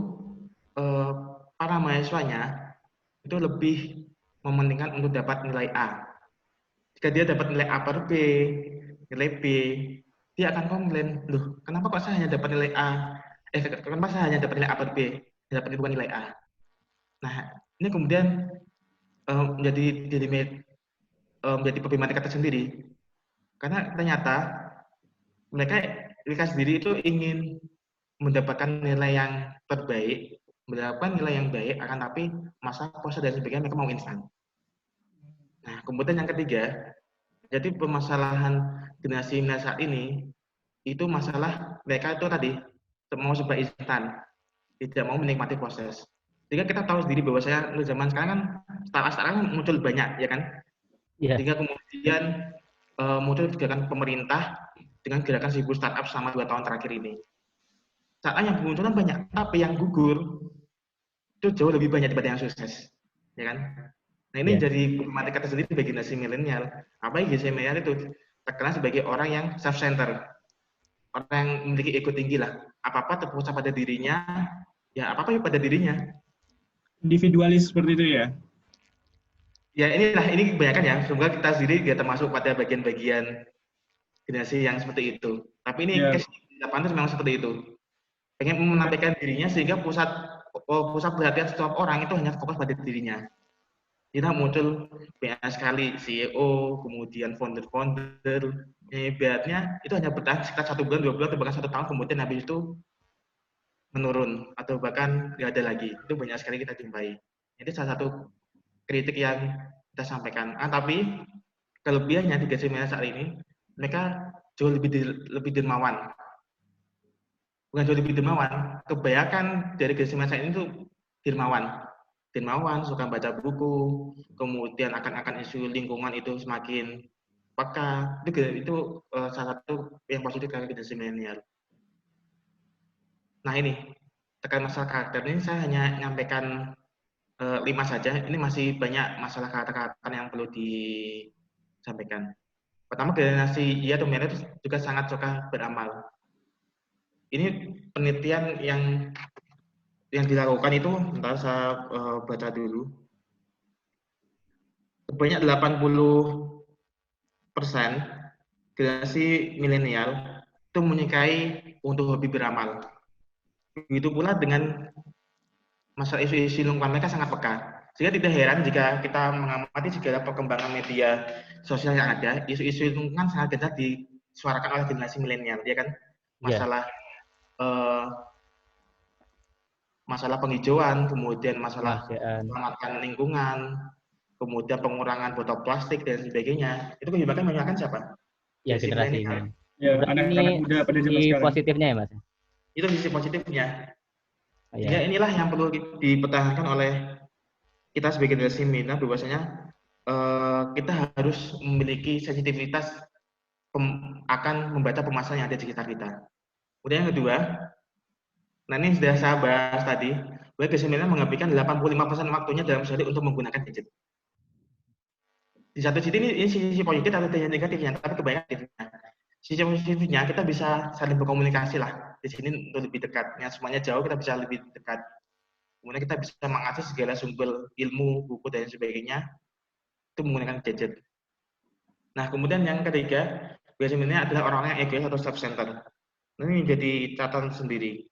D: para mahasiswanya itu lebih mementingkan untuk dapat nilai A. Jika dia dapat nilai A per B, nilai B, dia akan komplain, loh kenapa kok saya hanya dapat nilai A? Kenapa saya hanya dapat nilai A per B, dapat bukan nilai A? Nah, ini kemudian menjadi problematika tersendiri. Karena ternyata mereka sendiri itu ingin mendapatkan nilai yang terbaik, mendapatkan nilai yang baik, akan tapi masa proses dan sebagainya mereka mau instan. Nah, kemudian yang ketiga, jadi permasalahan generasi milenial saat ini itu masalah mereka itu tadi mau serba instan, tidak mau menikmati proses. Jika kita tahu sendiri bahwa saya zaman sekarang kan startup kan muncul banyak, ya kan?
A: Iya.
D: Sehingga kemudian muncul gerakan pemerintah dengan gerakan 1000 startup selama 2 tahun terakhir ini. Saat yang bermunculan banyak, tapi yang gugur itu jauh lebih banyak daripada yang sukses, ya kan? Nah ini jadi problematika tersendiri bagi generasi milenial. Apalagi generasi milenial itu terkenal sebagai orang yang self-center, orang yang memiliki ego tinggi lah. Apa-apa terpusat pada dirinya, ya apa-apa pada dirinya.
B: Individualis seperti itu ya?
D: Ya ini kebanyakan ya. Semoga kita sendiri tidak termasuk pada bagian-bagian generasi yang seperti itu. Tapi ini case di lapangan memang seperti itu. Pengen menampilkan dirinya sehingga pusat perhatian setiap orang itu hanya fokus pada dirinya. Kita muncul banyak sekali CEO, kemudian founder-founder. Ibaratnya itu hanya bertahan sekitar 1 bulan, 2 bulan, atau bahkan 1 tahun, kemudian habis itu menurun atau bahkan nggak ada lagi. Itu banyak sekali kita jumpai. Itu salah satu kritik yang kita sampaikan. Tapi kelebihannya di generasi saat ini, mereka jauh lebih dermawan. Bukan jauh lebih dermawan, kebanyakan dari generasi ini tuh dermawan, suka baca buku, kemudian akan isu lingkungan itu semakin peka. Itu salah satu yang positif dari generasi milenial. Nah ini, terkait masalah karakter ini saya hanya nyampaikan 5 saja. Ini masih banyak masalah karakter yang perlu disampaikan. Pertama, generasi Y atau milenial juga sangat suka beramal. Ini penelitian yang dilakukan itu, bentar saya baca dulu. Sebanyak 80% generasi milenial itu menyukai untuk hobi beramal. Begitu pula dengan masalah isu-isu lingkungan, mereka sangat peka. Sehingga tidak heran jika kita mengamati segala perkembangan media sosial yang ada, isu-isu lingkungan sangat gencar disuarakan oleh generasi milenial, ya kan? Masalah masalah penghijauan, kemudian masalah penyelamatan lingkungan, kemudian pengurangan botol plastik dan sebagainya. Itu kebanyakan menyampaikan siapa?
A: Ya, generasi ini.
B: Ya, anak-anak
A: ini
B: muda pada zaman
A: sisi
B: sekarang.
A: positifnya ya, Mas?
D: Itu sisi positifnya.
A: Ya.
D: Ya, inilah yang perlu dipertahankan oleh kita sebagai generasi milenial, bahwasanya kita harus memiliki sensitivitas akan membaca permasalahan yang ada di sekitar kita. Kemudian yang kedua, nah ini sudah saya bahas tadi, bahwa generasi milenial menghabiskan 85% waktunya dalam sehari untuk menggunakan gadget. Di satu sisi ini sisi positif atau sisi negatifnya, tapi kebanyakan negatifnya. Sisi positifnya kita bisa saling berkomunikasi lah di sini untuk lebih dekat. Yang semuanya jauh kita bisa lebih dekat. Kemudian kita bisa mengakses segala sumber ilmu, buku dan sebagainya itu menggunakan gadget. Nah kemudian yang ketiga, biasanya adalah orang-orang yang egois atau self-centered. Nah, ini menjadi catatan sendiri.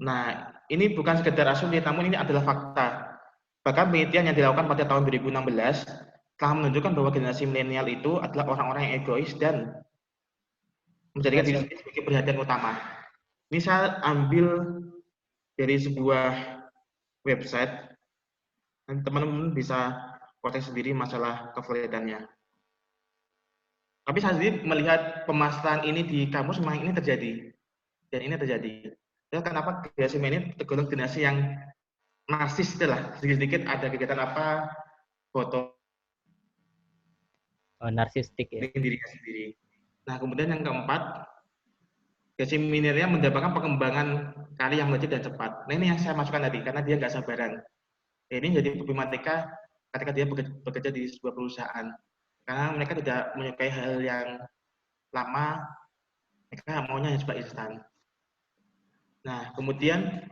D: Nah ini bukan sekedar asumsi, namun ini adalah fakta. Bahkan penelitian yang dilakukan pada tahun 2016 telah menunjukkan bahwa generasi milenial itu adalah orang-orang yang egois dan menjadikan diri sendiri sebagai perhatian utama. Ini saya ambil dari sebuah website, dan teman-teman bisa protes sendiri masalah kevalidannya. Tapi saya sendiri melihat pemasaran ini di kamus memang ini terjadi, dan ini terjadi. Ya, kenapa generasi milenial tergolong generasi yang narsis itulah, sedikit-sedikit ada kegiatan apa, foto
A: narsistik ya.
D: dirinya sendiri. Nah, kemudian yang keempat, generasi milenial mendapatkan perkembangan karya yang legit dan cepat. Nah, ini yang saya masukkan tadi, karena dia nggak sabaran. Ini jadi problematika ketika dia bekerja di sebuah perusahaan. Karena mereka tidak menyukai hal yang lama, mereka maunya yang cepat instan. Nah, kemudian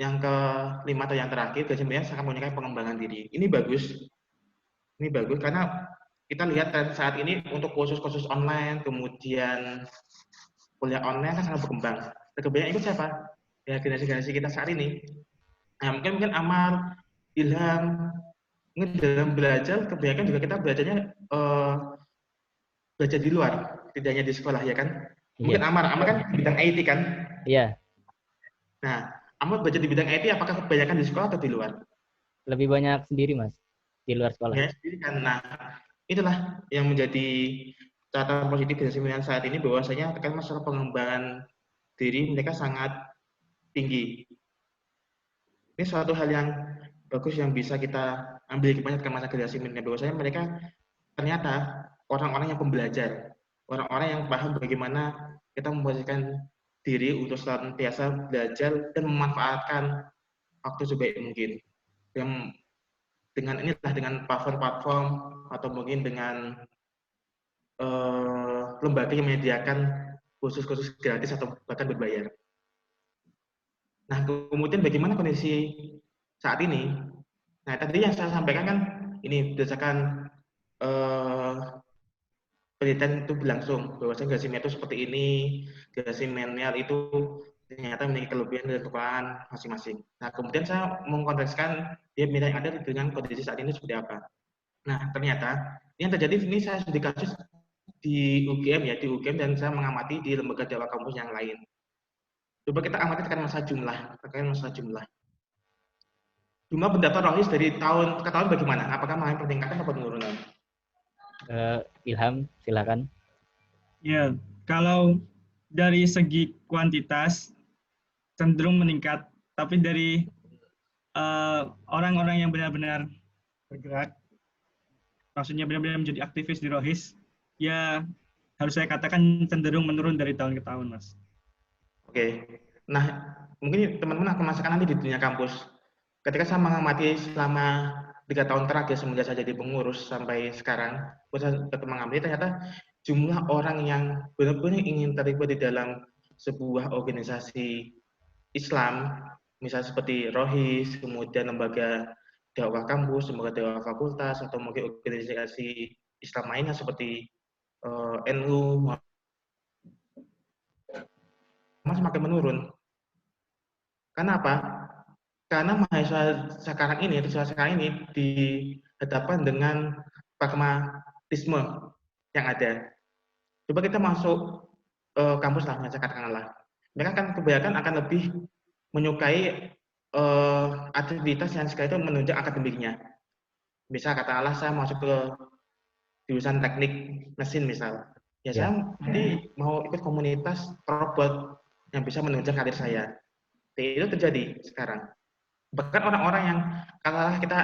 D: yang kelima atau yang terakhir, generasi milenial sangat menyukai pengembangan diri. Ini bagus karena kita lihat tren saat ini untuk kursus-kursus online, kemudian kuliah online kan sangat berkembang. Kebanyakan ikut siapa? Ya generasi kita saat ini. Nah, mungkin Amar, Ilham, mungkin dalam belajar kebanyakan juga kita belajarnya belajar di luar, tidak hanya di sekolah ya kan? Mungkin Amar kan bidang IT kan?
A: Iya.
D: Nah, Amar belajar di bidang IT apakah kebanyakan di sekolah atau di luar?
A: Lebih banyak sendiri, Mas, di luar sekolah.
D: Ya, sendiri kan. Nah, itulah yang menjadi catatan positif generasi milenial saat ini, bahwasanya terkait masalah pengembangan diri mereka sangat tinggi. Ini suatu hal yang bagus yang bisa kita ambil hikmahnya ke masa generasi milenial, bahwasanya mereka ternyata orang-orang yang pembelajar, orang-orang yang paham bagaimana kita memposisikan diri untuk senantiasa belajar dan memanfaatkan waktu sebaik mungkin. Dengan platform-platform atau mungkin dengan lembaga yang menyediakan kursus-kursus gratis atau bahkan berbayar. Nah, kemudian bagaimana kondisi saat ini? Nah, tadi yang saya sampaikan kan ini berdasarkan penelitian itu berlangsung, bahwasanya generasi milenial itu seperti ini, generasi milenial itu ternyata memiliki kelebihan dan kekurangan masing-masing. Nah, kemudian saya mengkontekskan dia yang ada dengan kondisi saat ini seperti apa. Nah, ternyata yang terjadi ini saya studi kasus di UGM ya, di UGM, dan saya mengamati di lembaga dakwah kampus yang lain. Coba kita amati terkait masalah jumlah. Jumlah pendaftar rohis dari tahun ke tahun bagaimana? Apakah mengalami peningkatan atau penurunan?
A: Ilham, silakan.
B: Ya, kalau dari segi kuantitas cenderung meningkat, tapi dari orang-orang yang benar-benar bergerak, maksudnya benar-benar menjadi aktivis di rohis, ya harus saya katakan cenderung menurun dari tahun ke tahun, Mas.
D: Oke. Nah, mungkin teman-teman akan merasakan nanti di dunia kampus. Ketika saya mengamati selama 3 tahun terakhir semenjak saya jadi pengurus sampai sekarang, saya mengamati ternyata jumlah orang yang benar-benar ingin terlibat di dalam sebuah organisasi Islam, misalnya seperti Rohis, kemudian lembaga dakwah kampus, lembaga dakwah fakultas, atau mungkin organisasi Islam lainnya seperti NU, semakin menurun. Kenapa? Karena mahasiswa sekarang ini dihadapkan dengan pragmatisme yang ada. Coba kita masuk kampus lah, katakanlah. Mereka kan kebanyakan akan lebih menyukai aktivitas yang sekali itu menunjang akademiknya. Misal katakanlah saya masuk ke jurusan teknik mesin misal. Ya saya nanti mau ikut komunitas robot yang bisa menunjang karir saya. Itu terjadi sekarang. Bahkan orang-orang yang katakanlah kita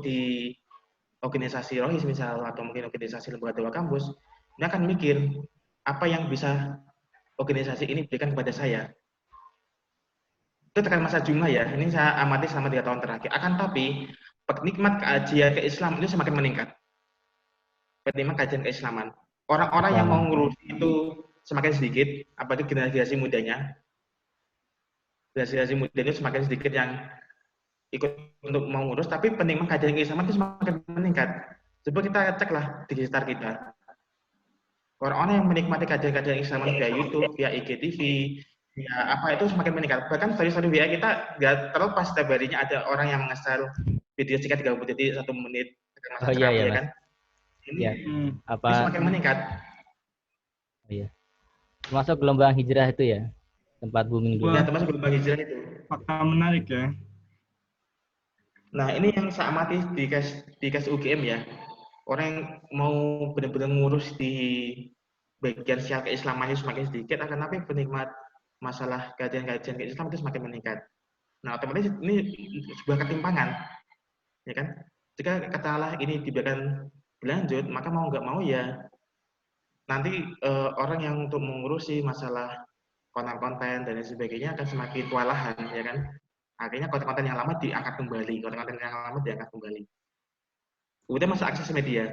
D: di organisasi Rohis misal atau mungkin organisasi lembaga dakwah kampus, dia akan mikir apa yang bisa organisasi ini berikan kepada saya. Itu tekan masa jumlah ya, ini saya amati selama 3 tahun terakhir. Akan tapi penikmat kajian keislaman itu semakin meningkat. Penikmat kajian keislaman. Orang-orang yang mau ngurus itu semakin sedikit, apalagi generasi mudanya. Generasi mudanya semakin sedikit yang ikut untuk mau ngurus, tapi penikmat kajian keislaman itu semakin meningkat. Coba kita ceklah di sekitar kita. Orang-orang yang menikmati kajian-kajian keislaman via YouTube, via IGTV, ya apa itu semakin meningkat. Bahkan story-story WA kita nggak terlepas setiap harinya ada orang yang mengeser video singkat 30 detik 1 menit
A: Oh iya ya, Mas.
D: kan. Ini
A: apa
D: semakin meningkat.
A: Oh, iya. Termasuk gelombang hijrah itu ya, tempat booming dulu.
D: Ya, termasuk gelombang hijrah itu.
B: Fakta menarik ya.
D: Nah, ini yang saya amati di kes UGM ya. Orang yang mau benar-benar ngurus di bagian syiar keislamannya semakin sedikit, akan tapi penikmat masalah kajian-kajian keislaman itu semakin meningkat. Nah, otomatis ini sebuah ketimpangan, ya kan? Jika katakanlah ini dibiarkan berlanjut, maka mau nggak mau ya nanti orang yang untuk mengurusi masalah konten-konten dan lain sebagainya akan semakin kewalahan, ya kan? Akhirnya konten-konten yang lama diangkat kembali, Kemudian masa akses media.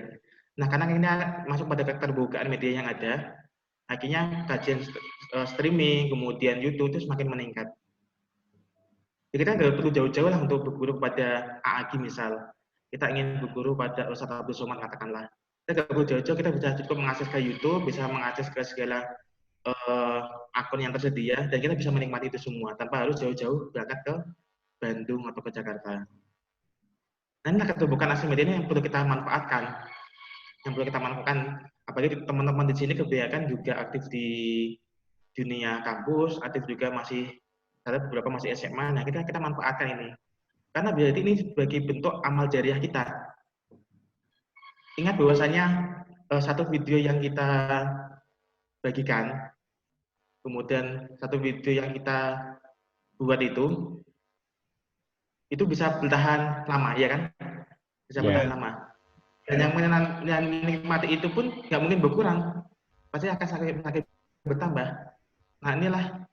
D: Nah, karena ini masuk pada keterbukaan media yang ada, akhirnya kajian streaming, kemudian YouTube itu semakin meningkat. Jadi kita nggak perlu jauh-jauh lah untuk berguru kepada AAG misal. Kita ingin berguru pada Ustaz Abdul Somad katakanlah. Kita nggak perlu jauh-jauh, kita bisa cukup mengakses ke YouTube, bisa mengakses ke segala akun yang tersedia, dan kita bisa menikmati itu semua tanpa harus jauh-jauh berangkat ke Bandung atau ke Jakarta. Nah, keterbukaan akses media ini yang perlu kita manfaatkan. Apalagi teman-teman di sini kebanyakan juga aktif di dunia kampus, aktif juga ada beberapa masih SMA. Nah, kita manfaatkan ini. Karena berarti ini sebagai bentuk amal jariah kita. Ingat bahwasanya satu video yang kita bagikan, kemudian satu video yang kita buat itu bisa bertahan lama, ya kan? Bisa bertahan lama. Dan yang menikmati itu pun nggak mungkin berkurang, pasti akan semakin bertambah. Nah, inilah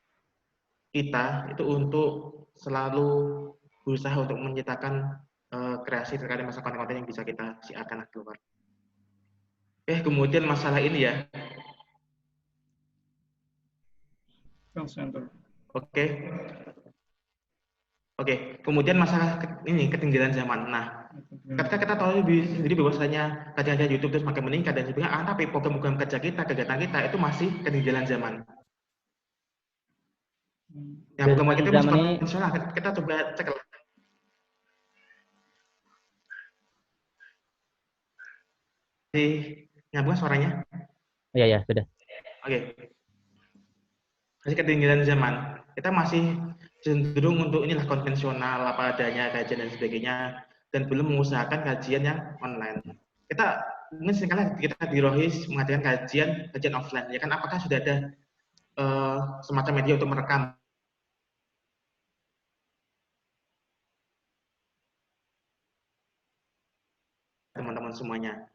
D: kita itu untuk selalu berusaha untuk menciptakan kreasi terkait masalah konten-konten yang bisa kita siarkan keluar. Kemudian masalah ini ya. Oke. Kemudian masalah ini ketinggalan zaman. Nah, ketika kita tahu sendiri bahwasanya kajian YouTube itu semakin meningkat dan sebagainya, tapi program-program kerja kita, kegiatan kita itu masih ketinggalan zaman. Yang program kita masih konvensional. Kita coba cek lah. Nyambung suaranya?
A: Iya, sudah.
D: Oke. Masih ketinggalan zaman. Kita masih cenderung untuk inilah konvensional apa adanya kajian dan sebagainya, dan belum mengusahakan kajian yang online. Kita mungkin seringkali kita di Rohis mengadakan kajian offline, ya kan? Apakah sudah ada semacam media untuk merekam teman-teman semuanya?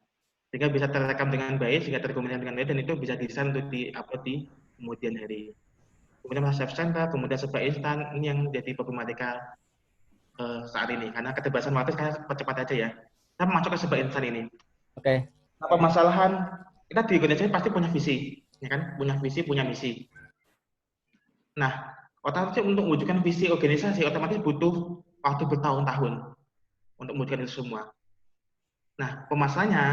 D: sehingga bisa terekam dengan baik, sehingga terkomunikasi dengan baik, dan itu bisa desain untuk di-upload di kemudian hari. Kemudian masalah self center, kemudian serba instan, ini yang jadi problematika saat ini. Karena keterbatasan waktu, sekarang cepat-cepat aja ya. Kita masuk ke serba instan ini.
A: Oke.
D: Nah, permasalahan, kita di organisasi pasti punya visi, ya kan? Punya visi, punya misi. Nah, otomatis untuk mewujudkan visi organisasi, otomatis butuh waktu bertahun-tahun untuk mewujudkan itu semua. Nah, permasalahannya,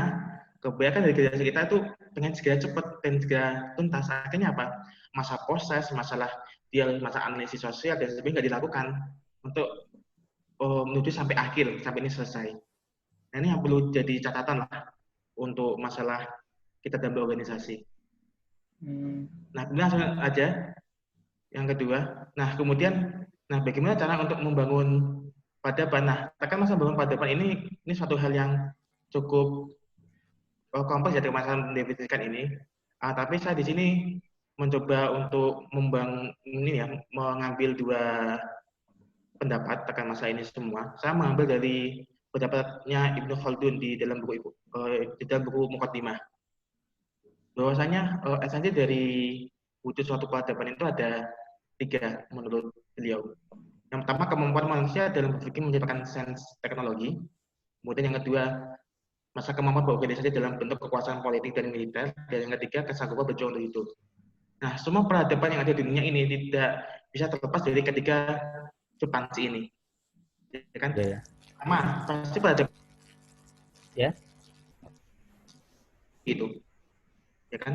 D: kebanyakan dari organisasi kita itu pengen segera cepat dan segera tuntas. Akhirnya apa? Masa proses, masa analisis sosial dan sebagainya nggak dilakukan untuk menuju sampai akhir, sampai ini selesai. Nah, ini yang perlu jadi catatan lah untuk masalah kita dalam organisasi. Nah, kemudian langsung aja yang kedua. Nah, kemudian, bagaimana cara untuk membangun peradaban? Nah, kan masa membangun peradaban ini suatu hal yang cukup kompleks ya masalah mendefinisikan ini. Tapi saya di sini mencoba untuk mengambil dua pendapat terkait masalah ini semua. Saya mengambil dari pendapatnya Ibnu Khaldun di dalam buku Muqaddimah. Bahwasanya esensi dari wujud suatu peradaban itu ada 3 menurut beliau. Yang pertama, kemampuan manusia dalam berpikir menciptakan sains teknologi. Kemudian yang kedua, masa kemampuan berorganisasi dalam bentuk kekuasaan politik dan militer. Dan yang ketiga, kesanggupan berjuang untuk hidup. Nah, semua peradaban yang ada di dunia ini tidak bisa terlepas dari ketiga substansi ini. Ya kan?
A: Ya.
D: Sama, pasti peradaban.
A: Ya.
D: Gitu. Ya kan?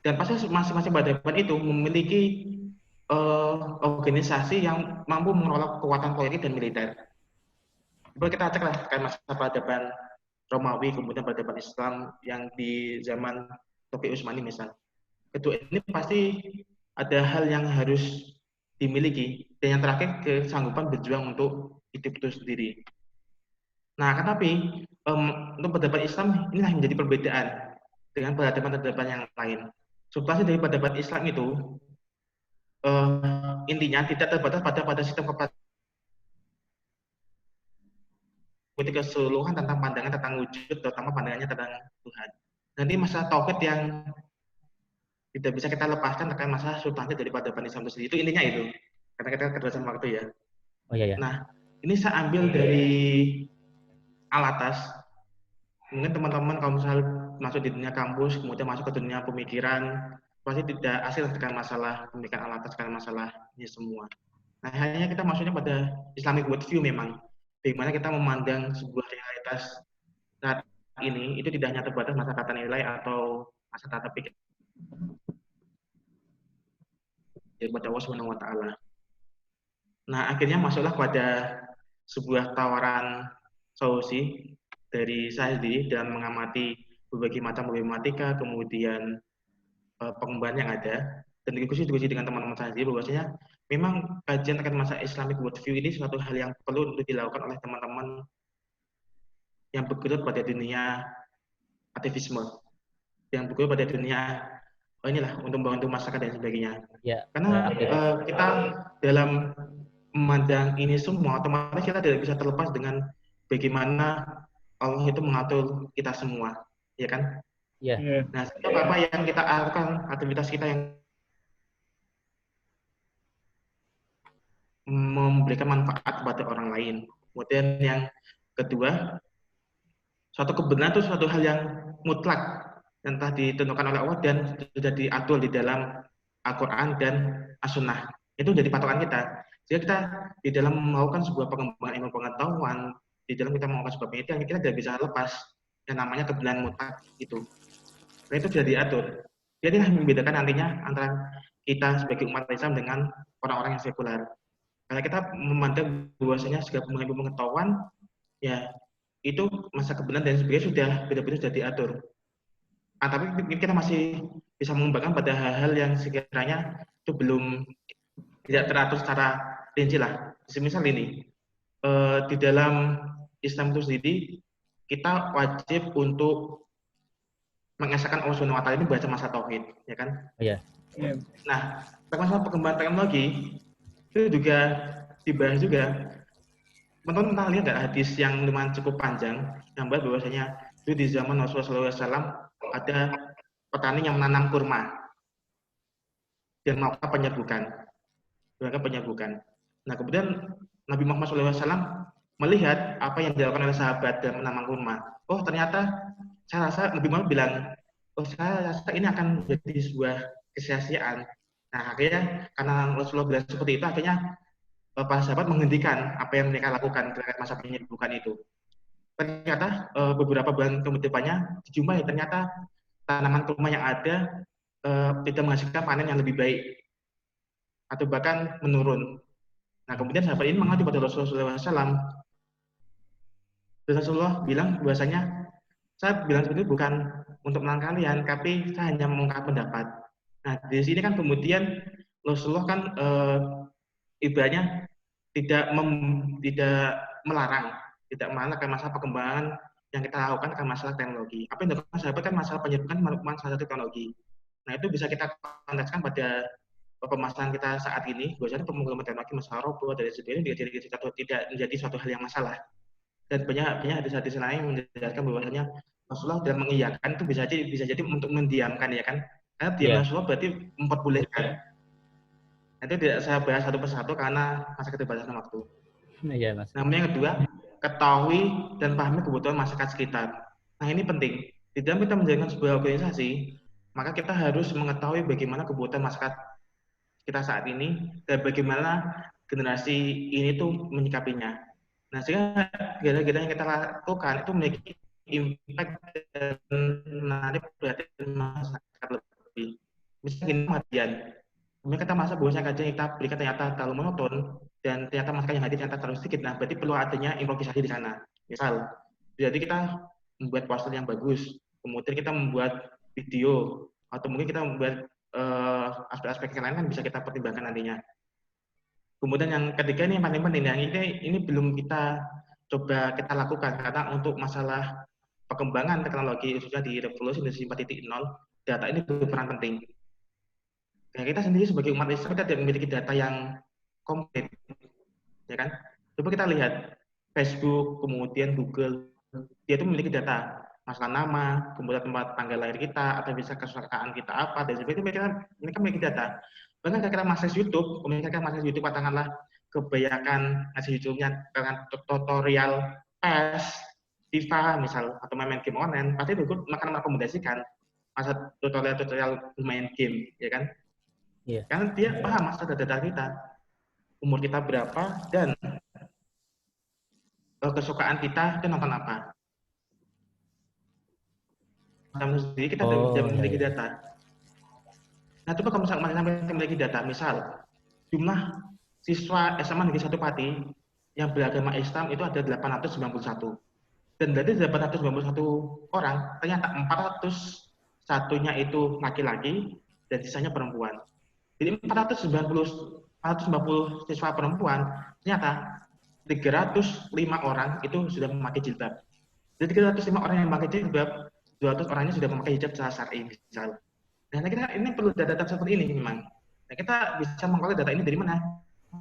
D: Dan pasti masing-masing peradaban itu memiliki organisasi yang mampu mengelola kekuatan politik dan militer. Coba kita cek lah kan masa peradaban Romawi, kemudian peradaban Islam yang di zaman Topi Utsmani misal. Kedua ini pasti ada hal yang harus dimiliki, dan yang terakhir kesanggupan berjuang untuk hidup itu sendiri. Nah, tetapi untuk peradaban Islam inilah yang menjadi perbedaan dengan peradaban-peradaban yang lain. Substansi dari peradaban Islam itu intinya tidak terbatas pada sistem keseluruhan tentang pandangan tentang wujud, terutama pandangannya tentang Tuhan. Nanti masalah tauhid yang tidak bisa kita lepaskan terkait masalah substansi dari peradaban Islam itu sendiri. Itu intinya itu. Karena kita keterbatasan waktu ya.
A: Oh iya.
D: Nah, ini saya ambil dari Al-Atas. Mungkin teman-teman kalau misalnya masuk di dunia kampus, kemudian masuk ke dunia pemikiran, pasti tidak asing dengan masalah pemikiran Al-Atas, karena masalah ini semua. Nah, hanya kita maksudnya pada Islamic worldview memang. Bagaimana kita memandang sebuah realitas saat ini, itu tidak hanya terbatas masa tata nilai atau masa tata pikir kepada Allah Subhanahu wa Ta'ala. Nah, akhirnya masuklah pada sebuah tawaran solusi dari saya sendiri dalam mengamati berbagai macam problematika, kemudian pengembangan yang ada, dan diskusi dengan teman-teman saya sendiri bahwasanya memang kajian terkait masa Islamic worldview ini suatu hal yang perlu untuk dilakukan oleh teman-teman yang bergelut pada dunia aktivisme, yang bergelut pada dunia untuk membantu masyarakat dan sebagainya.
A: Ya,
D: karena kita dalam memandang ini semua, otomatis kita tidak bisa terlepas dengan bagaimana Allah itu mengatur kita semua, ya kan?
A: Iya.
D: Nah, apa yang kita lakukan, aktivitas kita yang memberikan manfaat kepada orang lain. Kemudian yang kedua, suatu kebenaran itu suatu hal yang mutlak yang telah ditentukan oleh Allah dan sudah diatur di dalam Al-Quran dan As-Sunnah. Itu jadi patokan kita. Jadi kita di dalam melakukan sebuah pengembangan ilmu pengetahuan, di dalam kita melakukan sebuah penelitian, kita tidak bisa lepas yang namanya kebenaran mutlak itu. Dan itu sudah diatur. Jadi yang membedakan nantinya antara kita sebagai umat Islam dengan orang-orang yang sekuler. Karena kita memandang bahwasanya segala ilmu pengetahuan, ya itu masa kebenaran dan sebagainya sudah benar-benar sudah diatur. Tapi kita masih bisa mengembangkan pada hal-hal yang sekiranya itu belum tidak teratur secara rinci lah. Semisal ini, di dalam Islam itu sendiri, kita wajib untuk mengesahkan Allah Subhanahu wa Ta'ala ini baca masa tauhid, ya kan?
A: Iya.
D: Nah, masalah pengembangan teknologi itu juga dibahas juga. Teman-teman pernah lihat nggak hadis yang lumayan cukup panjang yang bahas bahwasanya Itu di zaman Rasulullah SAW ada petani yang menanam kurma dan melakukan penyerbukan. Nah, kemudian Nabi Muhammad SAW melihat apa yang dilakukan oleh sahabat dan menanam kurma. Oh, ternyata saya rasa Nabi Muhammad bilang, oh, saya rasa ini akan menjadi sebuah kesia-siaan. Nah, akhirnya karena Rasulullah bilang seperti itu, akhirnya para sahabat menghentikan apa yang mereka lakukan terkait masa penyerbukan itu. Ternyata beberapa bulan kemudiannya dijumpai ternyata tanaman kurma yang ada tidak menghasilkan panen yang lebih baik atau bahkan menurun. Nah, kemudian sahabat ini mengadu pada Rasulullah SAW. Dan Rasulullah bilang bahwasanya saya bilang seperti itu bukan untuk menang kalian, tapi saya hanya mengungkap pendapat. Nah, di sini kan kemudian Rasulullah kan ibaratnya tidak melarang masalah perkembangan yang kita lakukan kan masalah teknologi. Apa yang dilakukan sahabat kan masalah penyerbukan merupakan salah satu teknologi. Nah, itu bisa kita kontekskan pada pemasaran kita saat ini, bahwasanya pemrograman teknologi masalah robot dan sebagainya tidak menjadi suatu hal yang masalah. Dan banyak hadis-hadis lain yang menjelaskan bahwasanya Rasulullah tidak mengiyakan itu bisa jadi untuk mendiamkan, ya kan? Karena diam Rasulullah berarti memperbolehkan. Nanti tidak saya bahas satu persatu karena masa keterbatasan waktu.
A: Iya, Mas.
D: Nah, yang kedua, ketahui dan pahami kebutuhan masyarakat sekitar. Nah, ini penting. Di dalam kita menjalankan sebuah organisasi, maka kita harus mengetahui bagaimana kebutuhan masyarakat kita saat ini dan bagaimana generasi ini tuh menyikapinya. Nah, sehingga kegiatan yang kita lakukan itu memiliki impact dan menarik perhatian masyarakat lebih. Misalnya gini, kematian. Kemudian kita masa bahwa kajian yang kita berikan ternyata terlalu monoton dan ternyata masyarakat yang hadir ternyata terlalu sedikit. Nah, berarti perlu adanya improvisasi di sana. Misal, jadi kita membuat poster yang bagus, kemudian kita membuat video, atau mungkin kita membuat aspek-aspek yang lain kan bisa kita pertimbangkan nantinya. Kemudian yang ketiga ini yang paling penting, yang ini belum kita coba kita lakukan karena untuk masalah perkembangan teknologi khususnya di revolusi industri 4.0, data ini berperan penting. Nah, kita sendiri sebagai umat Islam kita tidak memiliki data yang komplit, ya kan? Coba kita lihat Facebook, kemudian Google, dia itu memiliki data masalah nama, kemudian tempat tanggal lahir kita, atau bisa kesukaan kita apa, dan sebagainya. Mereka memiliki data. Bahkan kita akses YouTube, kemudian akses YouTube katakanlah kebanyakan akses YouTube-nya dengan tutorial PES, FIFA misal, atau main game online, pasti Google akan merekomendasikan masa tutorial main game, ya kan?
A: Iya.
D: Karena dia paham masa data kita, umur kita berapa, dan kesukaan kita itu nonton apa. Sama sendiri kita tidak memiliki data. Nah, coba kalau misalnya kita memiliki data, misal jumlah siswa SMA Negeri 1 Pati yang beragama Islam itu ada 891. Dan dari 891 orang, ternyata 401-nya itu laki-laki dan sisanya perempuan. Jadi 490 siswa perempuan, ternyata 305 orang itu sudah memakai jilbab. Jadi 305 orang yang memakai jilbab, 200 orangnya sudah memakai hijab secara syar'i misal. Nah, kita ini perlu data seperti ini memang. Nah, kita bisa mengkolek data ini dari mana?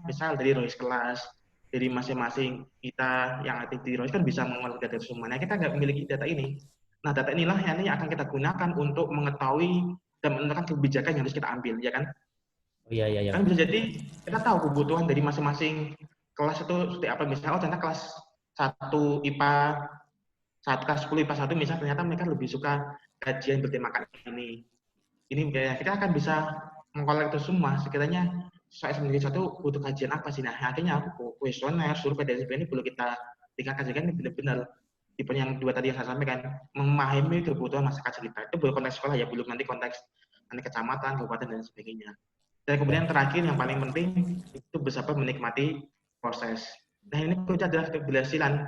D: Misal dari ROIS kelas, dari masing-masing kita yang aktif di ROIS kan bisa mengkolek data semua. Nah, kita nggak memiliki data ini. Nah, data inilah yang akan kita gunakan untuk mengetahui dan menentukan kebijakan yang harus kita ambil, ya kan?
A: Iya.
D: Kan bisa jadi kita tahu kebutuhan dari masing-masing kelas itu seperti apa. Misalnya, oh ternyata kelas 1 IPA, kelas 10 IPA 1 misalnya ternyata mereka lebih suka kajian bertemakan ini. Ini kita akan bisa mengkolek itu semua. Sekiranya saya sendiri satu butuh kajian apa sih? Nah, akhirnya aku kuesioner, survei dan sebagainya perlu kita tingkatkan. Ini benar-benar tipe yang dua tadi yang saya sampaikan, memahami kebutuhan masyarakat sekitar. Itu belum konteks sekolah ya, belum nanti konteks kecamatan, kabupaten dan sebagainya. Dan kemudian terakhir yang paling penting itu bersabar menikmati proses. Nah, ini kunci adalah keberhasilan.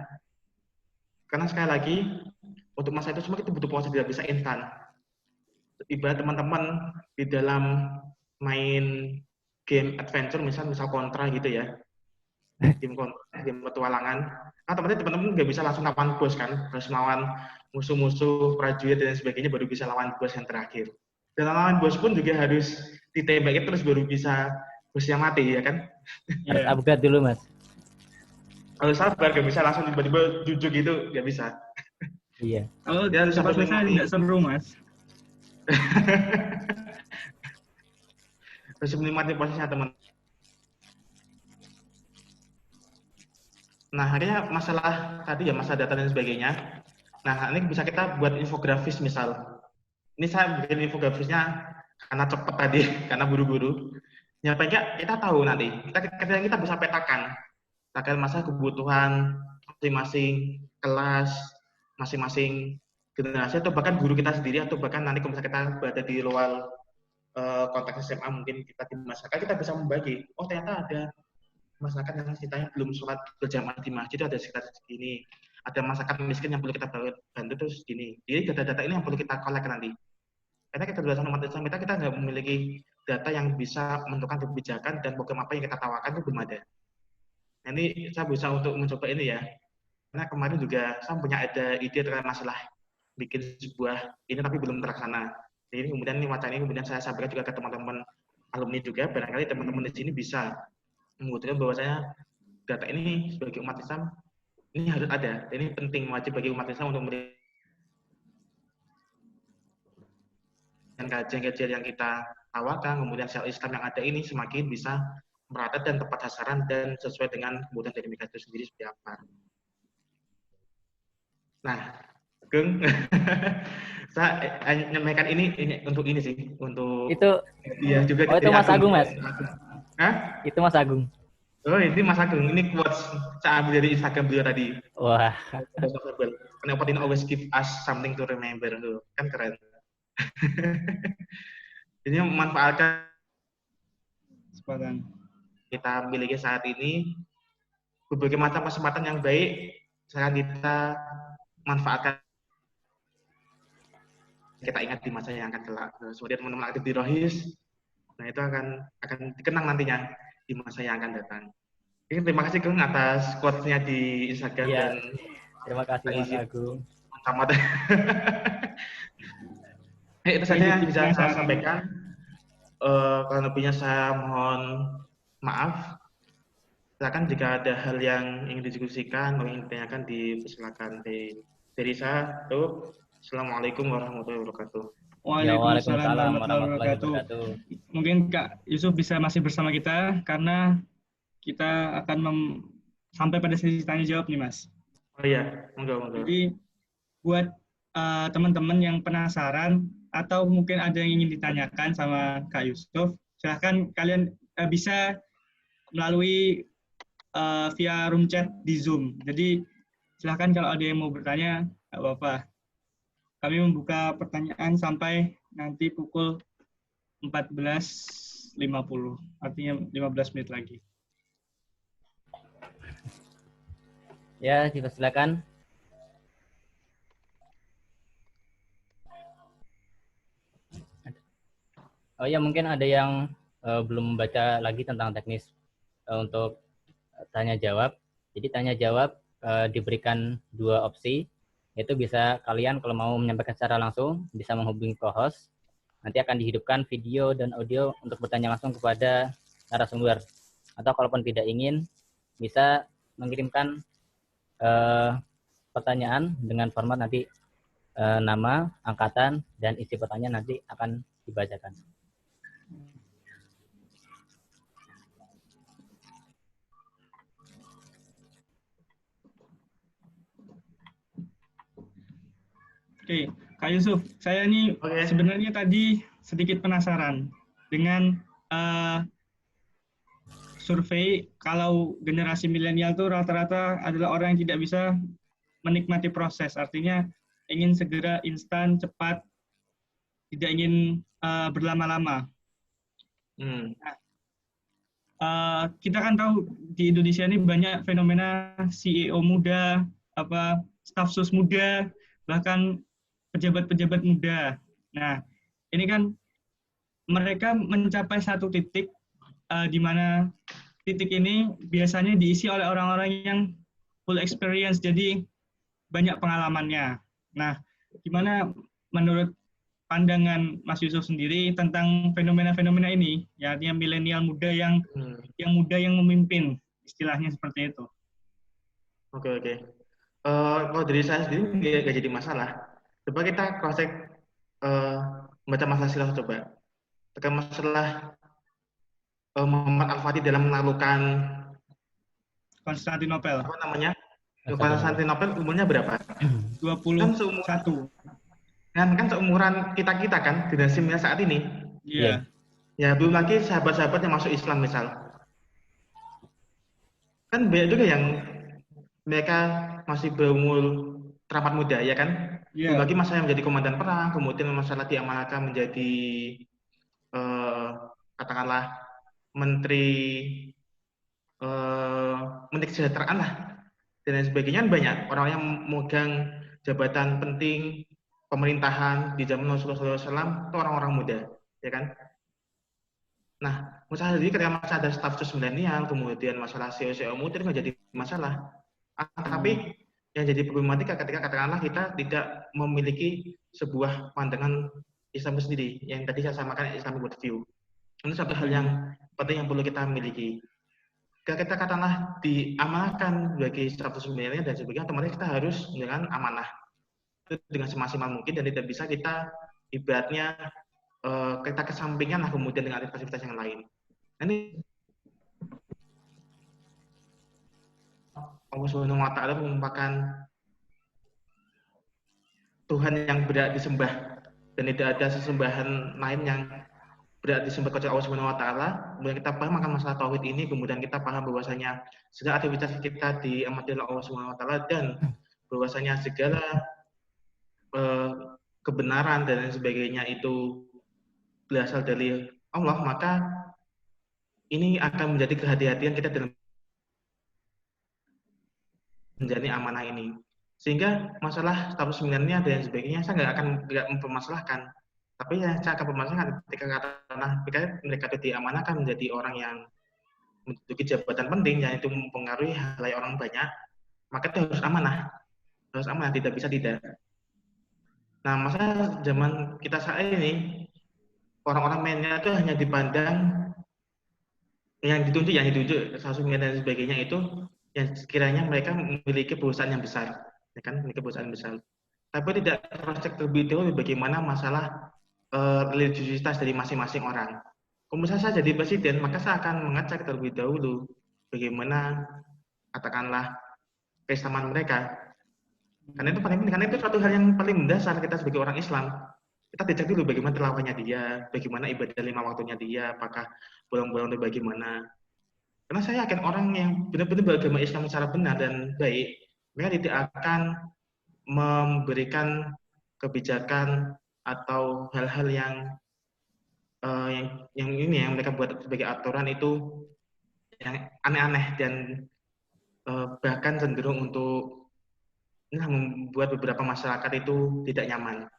D: Karena sekali lagi untuk masa itu semua kita butuh proses, tidak bisa instan. Ibarat teman-teman di dalam main game adventure misal kontra gitu ya, game petualangan, nah teman-teman nggak bisa langsung lawan bos kan, harus melawan musuh-musuh prajurit dan sebagainya baru bisa lawan bos yang terakhir. Dan lawan bos pun juga harus ditembaki terus baru bisa bosnya mati, ya kan?
A: Harus upgrade dulu, Mas.
D: Harus sabar, nggak bisa langsung tiba-tiba jujuk gitu, nggak bisa.
A: Iya.
B: Kalau
D: Ya,
B: cepat
D: sampai
B: selesai
D: menikmati.
B: nggak seru, Mas.
D: Harus menikmati prosesnya teman. Nah, akhirnya masalah tadi ya, masalah data dan sebagainya. Nah, ini bisa kita buat infografis misal. Ini saya bikin infografisnya karena cepat tadi, karena buru-buru. Ya, paling nggak kita tahu nanti. Kita bisa petakan masa kebutuhan masing-masing kelas, masing-masing generasi, atau bahkan guru kita sendiri, atau bahkan nanti kalau misalnya kita berada di luar konteks SMA, mungkin kita di masyarakat, kita bisa membagi. Oh, ternyata ada masyarakat yang ceritanya belum sholat berjamaah di masjid, itu ada sekitar segini. Ada masyarakat miskin yang perlu kita bantu terus segini. Jadi data-data ini yang perlu kita collect nanti. Karena kita berdasarkan umat Islam kita nggak memiliki data yang bisa menentukan kebijakan dan program apa yang kita tawarkan itu belum ada. Nah, ini saya bisa untuk mencoba ini ya. Karena kemarin juga saya punya ada ide terkait masalah bikin sebuah ini tapi belum terlaksana. Jadi kemudian ini wacana ini kemudian saya sampaikan juga ke teman-teman alumni juga, barangkali teman-teman di sini bisa mengusulkan bahwasanya data ini sebagai umat Islam ini harus ada. Ini penting, wajib bagi umat Islam untuk memberikan kajian-kajian yang kita tawarkan, kemudian sel Islam yang ada ini semakin bisa merata dan tepat sasaran dan sesuai dengan kebutuhan dari mereka itu sendiri seperti apa. Nah, Geng, saya menyampaikan ini untuk ini sih, untuk
A: Itu
D: ya juga.
A: Oh, itu Mas Agung, Mas.
D: Hah?
A: Itu Mas Agung.
D: Oh, ini Mas Agung. Ini quotes saya ambil dari Instagram beliau tadi.
A: Wah.
D: An opportunity always give us something to remember. Kan keren. Ini memanfaatkan
B: Kesempatan.
D: kita miliki saat ini berbagai macam kesempatan yang baik. Sekarang kita manfaatkan. Kita ingat di masa yang akan kelak. Kemudian teman-teman aktif di Rohis, nah itu akan dikenang nantinya di masa yang akan datang. Jadi, terima kasih Kang atas quotes-nya di Instagram
A: Ya,
D: dan
A: terima kasih Mas Agung.
D: Selamat. Itu saja yang bisa saya sampaikan. Kalau lebihnya saya mohon maaf. Silakan jika ada hal yang ingin didiskusikan atau ingin ditanyakan, dipersilakan. Dari saya, Assalamualaikum warahmatullahi wabarakatuh.
B: Waalaikumsalam warahmatullahi wabarakatuh. Mungkin Kak Yusuf bisa masih bersama kita karena kita akan sampai pada sesi tanya jawab nih, Mas.
D: Oh iya, monggo.
B: Jadi buat teman-teman yang penasaran atau mungkin ada yang ingin ditanyakan sama Kak Yusuf, silahkan kalian bisa melalui via room chat di Zoom. Jadi silahkan kalau ada yang mau bertanya, nggak apa-apa. Kami membuka pertanyaan sampai nanti pukul 14.50, artinya 15 menit lagi.
A: Ya, silakan. Oh ya, mungkin ada yang belum membaca lagi tentang teknis untuk tanya jawab. Jadi tanya jawab diberikan dua opsi, yaitu bisa kalian kalau mau menyampaikan secara langsung bisa menghubungi co-host. Nanti akan dihidupkan video dan audio untuk bertanya langsung kepada narasumber. Atau kalaupun tidak ingin, bisa mengirimkan pertanyaan dengan format nanti nama, angkatan, dan isi pertanyaan nanti akan dibacakan.
B: Oke, Kak Yusuf, saya ini sebenarnya tadi sedikit penasaran dengan survei kalau generasi milenial itu rata-rata adalah orang yang tidak bisa menikmati proses, artinya ingin segera instan, cepat, tidak ingin berlama-lama. Kita kan tahu di Indonesia ini banyak fenomena CEO muda, staf sus muda, bahkan pejabat-pejabat muda. Nah, ini kan mereka mencapai satu titik di mana titik ini biasanya diisi oleh orang-orang yang full experience, jadi banyak pengalamannya. Nah, gimana menurut pandangan Mas Yusuf sendiri tentang fenomena-fenomena ini, ya artinya milenial muda yang muda yang memimpin, istilahnya seperti itu.
D: Oke. kalau dari saya sendiri nggak jadi masalah. Coba kita cross check baca masalah sirah coba. Tekan masalah Muhammad Al-Fatih dalam menaklukkan
B: Konstantinopel
D: apa namanya? Konstantinopel umurnya berapa?
B: 21.
D: Kan seumuran kita kan dinasti Mia saat ini.
B: Iya.
D: Ya belum lagi sahabat-sahabat yang masuk Islam misal. Kan banyak juga yang mereka masih berumur teramat muda ya kan.
B: Iya.
D: Belum lagi masa yang menjadi komandan perang, kemudian masalah diamanahkan menjadi katakanlah menteri kesejahteraan lah dan lain sebagainya. Banyak orang yang memegang jabatan penting pemerintahan di zaman Rasulullah SAW itu orang-orang muda, ya kan? Nah, masalah ini ketika masih ada status milenial, kemudian masalah CEO muda nggak jadi masalah. Tapi yang jadi problematika ketika katakanlah kita tidak memiliki sebuah pandangan Islam sendiri, yang tadi saya samakan Islamic worldview. Ini satu hal yang penting yang perlu kita miliki. Ketika kita katakanlah diamanahkan bagi status milenial dan sebagainya, otomatis kita harus menjalankan amanah itu dengan semaksimal mungkin dan tidak bisa kita ibaratnya kita kesampingkan lah kemudian dengan aktivitas yang lain. Ini Allah Subhanahu wa Ta'ala merupakan Tuhan yang berat disembah dan tidak ada sesembahan lain yang berat disembah kecuali Allah Subhanahu wa Ta'ala. Kemudian kita paham akan masalah tauhid ini, kemudian kita paham bahwasanya segala aktivitas kita diamati oleh Allah Subhanahu wa Ta'ala dan bahwasanya segala kebenaran dan lain sebagainya itu berasal dari Allah, maka ini akan menjadi kehati-hatian kita dalam menjalani amanah ini. Sehingga masalah status milenial dan sebagainya saya nggak mempermasalahkan. Tapi yang saya akan permasalahkan ketika katakanlah mereka itu diamanahkan menjadi orang yang menduduki jabatan penting yang itu mempengaruhi halayak orang banyak, maka itu harus amanah, tidak bisa tidak. Nah, masa zaman kita saat ini orang-orang milenial itu hanya dipandang yang ditunjuk status milenial dan sebagainya itu yang sekiranya mereka memiliki perusahaan yang besar, ya kan, memiliki perusahaan besar. Tapi tidak cross-check terlebih dahulu bagaimana masalah religiusitas dari masing-masing orang. Kalau misalnya saya jadi presiden, maka saya akan mengecek terlebih dahulu bagaimana katakanlah keislaman mereka. Karena itu paling penting, karena itu suatu hal yang paling mendasar kita sebagai orang Islam. Kita dicek dulu bagaimana tilawahnya dia, bagaimana ibadah 5 waktunya dia, apakah bolong-bolong itu bagaimana. Karena saya yakin orang yang benar-benar beragama Islam secara benar dan baik, mereka tidak akan memberikan kebijakan atau hal-hal yang mereka buat sebagai aturan itu yang aneh-aneh dan bahkan cenderung untuk membuat beberapa masyarakat itu tidak nyaman.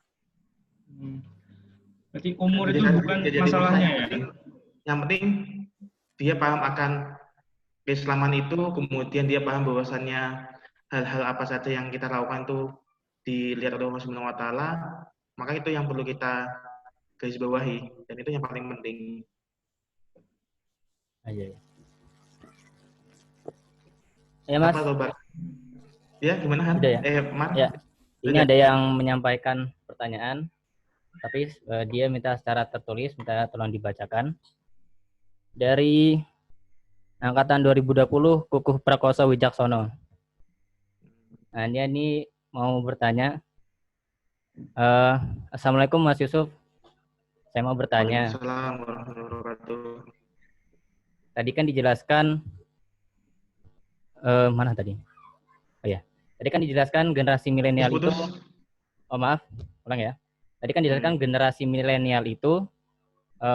B: Berarti umur itu bukan masalahnya ya?
D: Yang penting dia paham akan keislaman itu, kemudian dia paham bahwasannya hal-hal apa saja yang kita lakukan itu dilihat oleh Allah Subhanahu wa Ta'ala, maka itu yang perlu kita garis bawahi dan itu yang paling penting.
A: Aja. Ya Mas.
D: Ya gimana Han?
A: Ya?
D: Mar?
A: Ya. Ini ada yang menyampaikan pertanyaan, tapi dia minta secara tertulis, minta tolong dibacakan. Dari angkatan 2020, Kukuh Prakoso Wijaksono. Nah, dia ini mau bertanya. Assalamualaikum Mas Yusuf. Saya mau bertanya.
D: Waalaikumsalam warahmatullahi wabarakatuh.
A: Tadi kan dijelaskan mana tadi? Oh ya. Tadi kan dijelaskan generasi milenial itu. Oh maaf, ulang ya. Tadi kan dijelaskan generasi milenial itu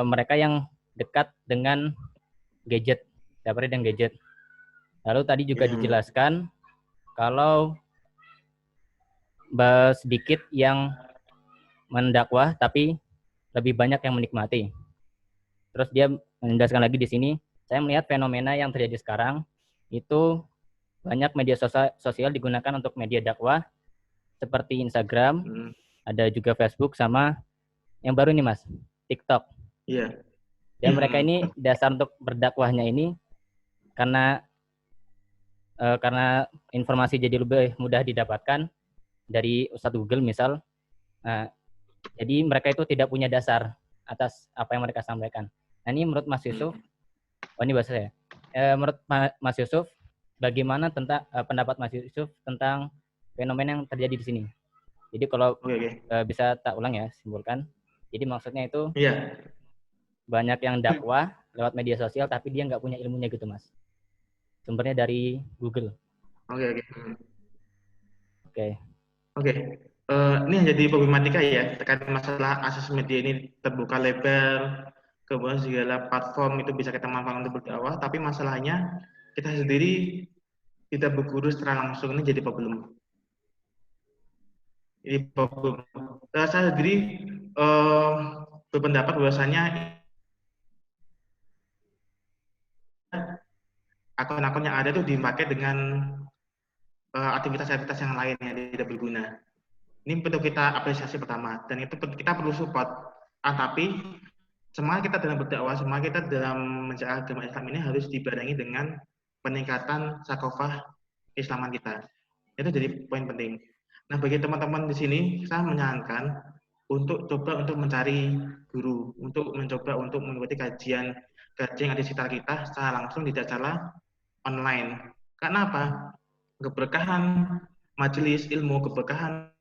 A: mereka yang dekat dengan gadget, siapa dengan gadget. Lalu tadi juga dijelaskan kalau sedikit yang mendakwah tapi lebih banyak yang menikmati. Terus dia menjelaskan lagi di sini, saya melihat fenomena yang terjadi sekarang itu banyak media sosial digunakan untuk media dakwah seperti Instagram, ada juga Facebook sama yang baru nih Mas, TikTok.
D: Iya.
A: Dan mereka ini dasar untuk berdakwahnya ini karena karena informasi jadi lebih mudah didapatkan dari Ustadz Google misal. Nah, jadi mereka itu tidak punya dasar atas apa yang mereka sampaikan. Nah, ini menurut Mas Yusuf, ini bahasa saya. Menurut Mas Yusuf, bagaimana tentang pendapat Mas Yusuf tentang fenomena yang terjadi di sini? Jadi kalau bisa tak ulang ya, simpulkan. Jadi maksudnya itu banyak yang dakwah lewat media sosial, tapi dia nggak punya ilmunya gitu, Mas. Sumbernya dari Google. Oke.
D: Ini yang jadi problematika ya, terkait masalah akses media ini terbuka lebar, kemudian segala platform itu bisa kita manfaatkan untuk berdakwah, tapi masalahnya kita sendiri tidak berguru secara langsung, ini jadi problem. Ini problem. Saya sendiri berpendapat bahwasanya akun-akun yang ada itu dipakai dengan aktivitas-aktivitas yang lain yang tidak berguna. Ini perlu kita apresiasi pertama, dan itu kita perlu support. Tapi semangat kita dalam berdakwah, semangat kita dalam mencari agama Islam ini harus dibarengi dengan peningkatan sakofah keislaman kita. Itu jadi poin penting. Nah, bagi teman-teman di sini, saya menyarankan untuk coba untuk mencari guru, untuk mencoba untuk mengikuti kajian yang ada di sekitar kita secara langsung, tidak salah online. Karena apa? Keberkahan majelis ilmu, keberkahan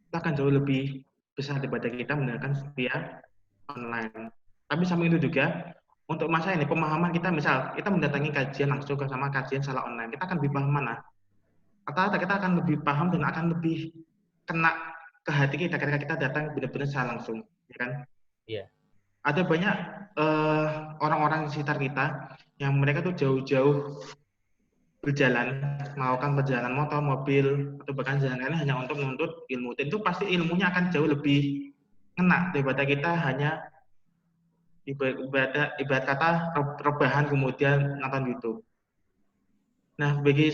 D: akan jauh lebih besar daripada kita menggunakan via online. Tapi samping itu juga, untuk masa ini pemahaman kita, misal kita mendatangi kajian langsung sama kajian secara online, kita akan lebih paham mana? Rata-rata kita akan lebih paham dan akan lebih kena ke hati kita ketika kita datang benar-benar secara langsung, ya kan?
A: Iya.
D: Ada banyak orang-orang di sekitar kita yang mereka tuh jauh-jauh berjalan, melakukan perjalanan motor, mobil, atau bahkan jalan lain hanya untuk menuntut ilmu. Dan itu pasti ilmunya akan jauh lebih kena daripada kita hanya ibarat kata rebahan kemudian nonton YouTube. Nah, bagi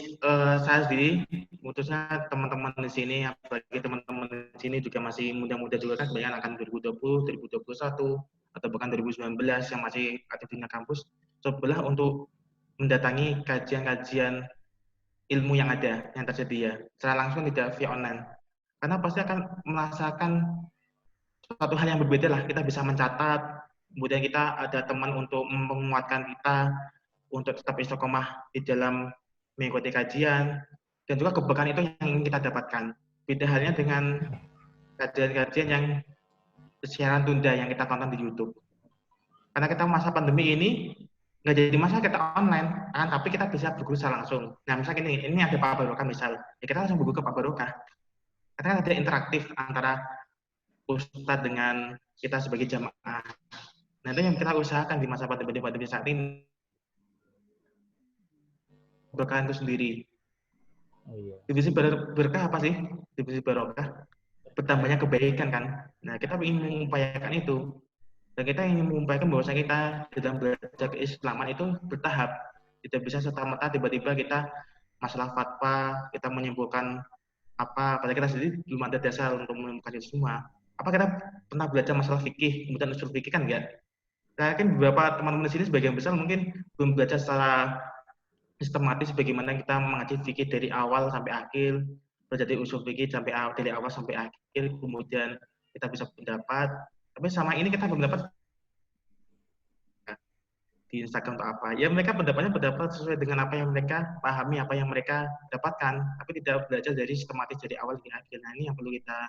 D: saya sendiri, khususnya teman-teman di sini, bagi teman-teman di sini juga masih muda-muda juga kan, kebanyakan akan 2020, 2021, atau bahkan 2019 yang masih aktif di kampus, cobalah untuk mendatangi kajian-kajian ilmu yang ada, yang tersedia, secara langsung tidak via online. Karena pasti akan merasakan suatu hal yang berbeda lah. Kita bisa mencatat, kemudian kita ada teman untuk menguatkan kita, untuk tetap istiqomah di dalam mengikuti kajian, dan juga keberkahan itu yang ingin kita dapatkan. Beda halnya dengan kajian-kajian yang siaran tunda yang kita tonton di YouTube. Karena kita masa pandemi ini, nggak jadi masalah kita online, kan? Tapi kita bisa berguru secara langsung. Nah, misalnya ini ada Pak Barokah misal, ya kita langsung berguru ke Pak Barokah. Karena kan ada interaktif antara Ustadz dengan kita sebagai jamaah. Nah, itu yang kita usahakan di masa pandemi saat ini. Berkah itu sendiri.
A: Oh, iya.
D: Divisi berkah apa sih? Divisi barokah. Bertambahnya kebaikan kan. Nah, kita ingin mengupayakan itu. Dan kita ingin mengupayakan bahwa kita dalam belajar keislaman itu bertahap. Tidak bisa serta-merta tiba-tiba kita masalah fatwa, kita menyimpulkan apa, padahal kita sendiri belum ada dasar untuk menyimpulkan itu semua. Apa kita pernah belajar masalah fikih, kemudian usul fikih kan enggak? Nah, kan beberapa teman-teman di sini sebagian besar mungkin belum belajar secara sistematis bagaimana kita mengaji fikih dari awal sampai akhir, belajar dari usul fikih dari awal sampai akhir, kemudian kita bisa pendapat. Tapi sama ini kita belum dapat di Instagram untuk apa. Ya mereka pendapatnya pendapat sesuai dengan apa yang mereka pahami, apa yang mereka dapatkan, tapi tidak belajar dari sistematis dari awal hingga akhir. Nah, ini yang perlu kita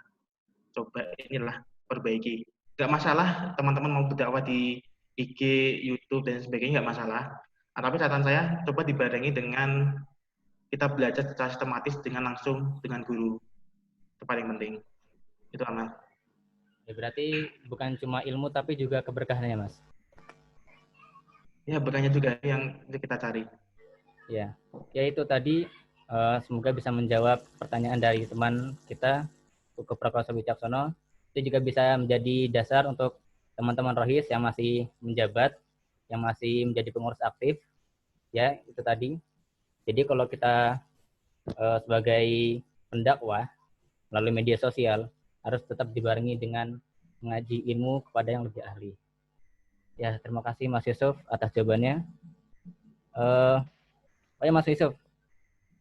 D: coba inilah perbaiki. Nggak masalah teman-teman mau berdakwah di IG, YouTube, dan sebagainya, nggak masalah. Nah, tapi catatan saya, coba dibarengi dengan kita belajar secara sistematis dengan langsung dengan guru. Itu paling penting. Itu aman.
A: Ya, berarti bukan cuma ilmu tapi juga keberkahannya, Mas.
D: Ya, berkahnya juga yang kita cari.
A: Ya, itu tadi semoga bisa menjawab pertanyaan dari teman kita, Uke Prakoso Wicaksono. Itu juga bisa menjadi dasar untuk teman-teman Rohis yang masih menjabat, yang masih menjadi pengurus aktif. Ya, itu tadi. Jadi kalau kita sebagai pendakwah melalui media sosial harus tetap dibarengi dengan mengaji ilmu kepada yang lebih ahli. Ya, terima kasih Mas Yusuf atas jawabannya. Oh ya Mas Yusuf,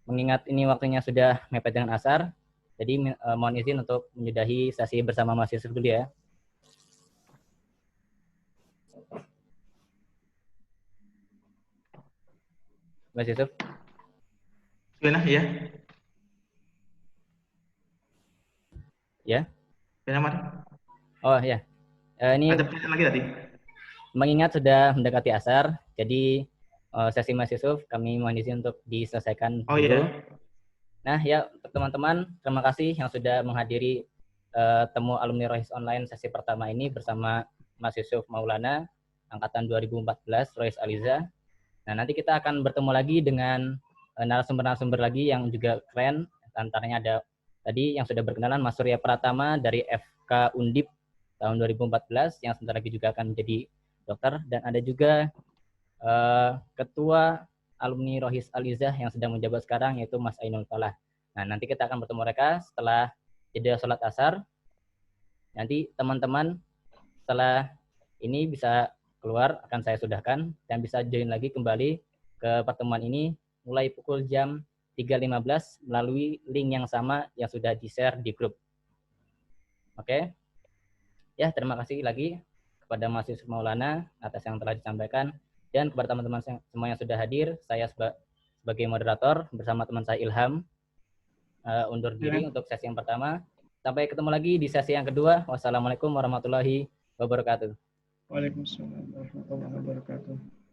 A: mengingat ini waktunya sudah mepet dengan asar, jadi mohon izin untuk menyudahi sesi bersama Mas Yusuf dulu ya. Mas Yusuf.
D: Gimana ya?
A: Ya.
D: Gimana, Mar?
A: Oh ya. Ini
D: Ada pertanyaan lagi tadi?
A: mengingat sudah mendekati asar, jadi sesi Mas Yusuf kami mohon izin untuk diselesaikan
D: Oh
A: dulu.
D: iya.
A: Nah ya teman-teman, terima kasih yang sudah menghadiri temu alumni Rohis Online sesi pertama ini bersama Mas Yusuf Maulana, angkatan 2014 Rohis Aliza. Nah nanti kita akan bertemu lagi dengan narasumber-narasumber lagi yang juga keren. Antaranya ada tadi yang sudah berkenalan Mas Surya Pratama dari FK Undip tahun 2014 yang sebentar lagi juga akan menjadi dokter, dan ada juga ketua alumni Rohis Alizah yang sedang menjabat sekarang yaitu Mas Ainul Falah. Nah, nanti kita akan bertemu mereka setelah jeda sholat asar. Nanti teman-teman setelah ini bisa keluar, akan saya sudahkan, dan bisa join lagi kembali ke pertemuan ini mulai pukul jam 3.15 melalui link yang sama yang sudah di-share di grup. Oke. Ya, terima kasih lagi kepada Mas Yusuf Maulana atas yang telah disampaikan, dan kepada teman-teman semua yang sudah hadir. Saya sebagai moderator bersama teman saya Ilham undur diri untuk sesi yang pertama. Sampai ketemu lagi di sesi yang kedua. Wassalamualaikum warahmatullahi wabarakatuh.
B: Waalaikumsalam warahmatullahi wabarakatuh.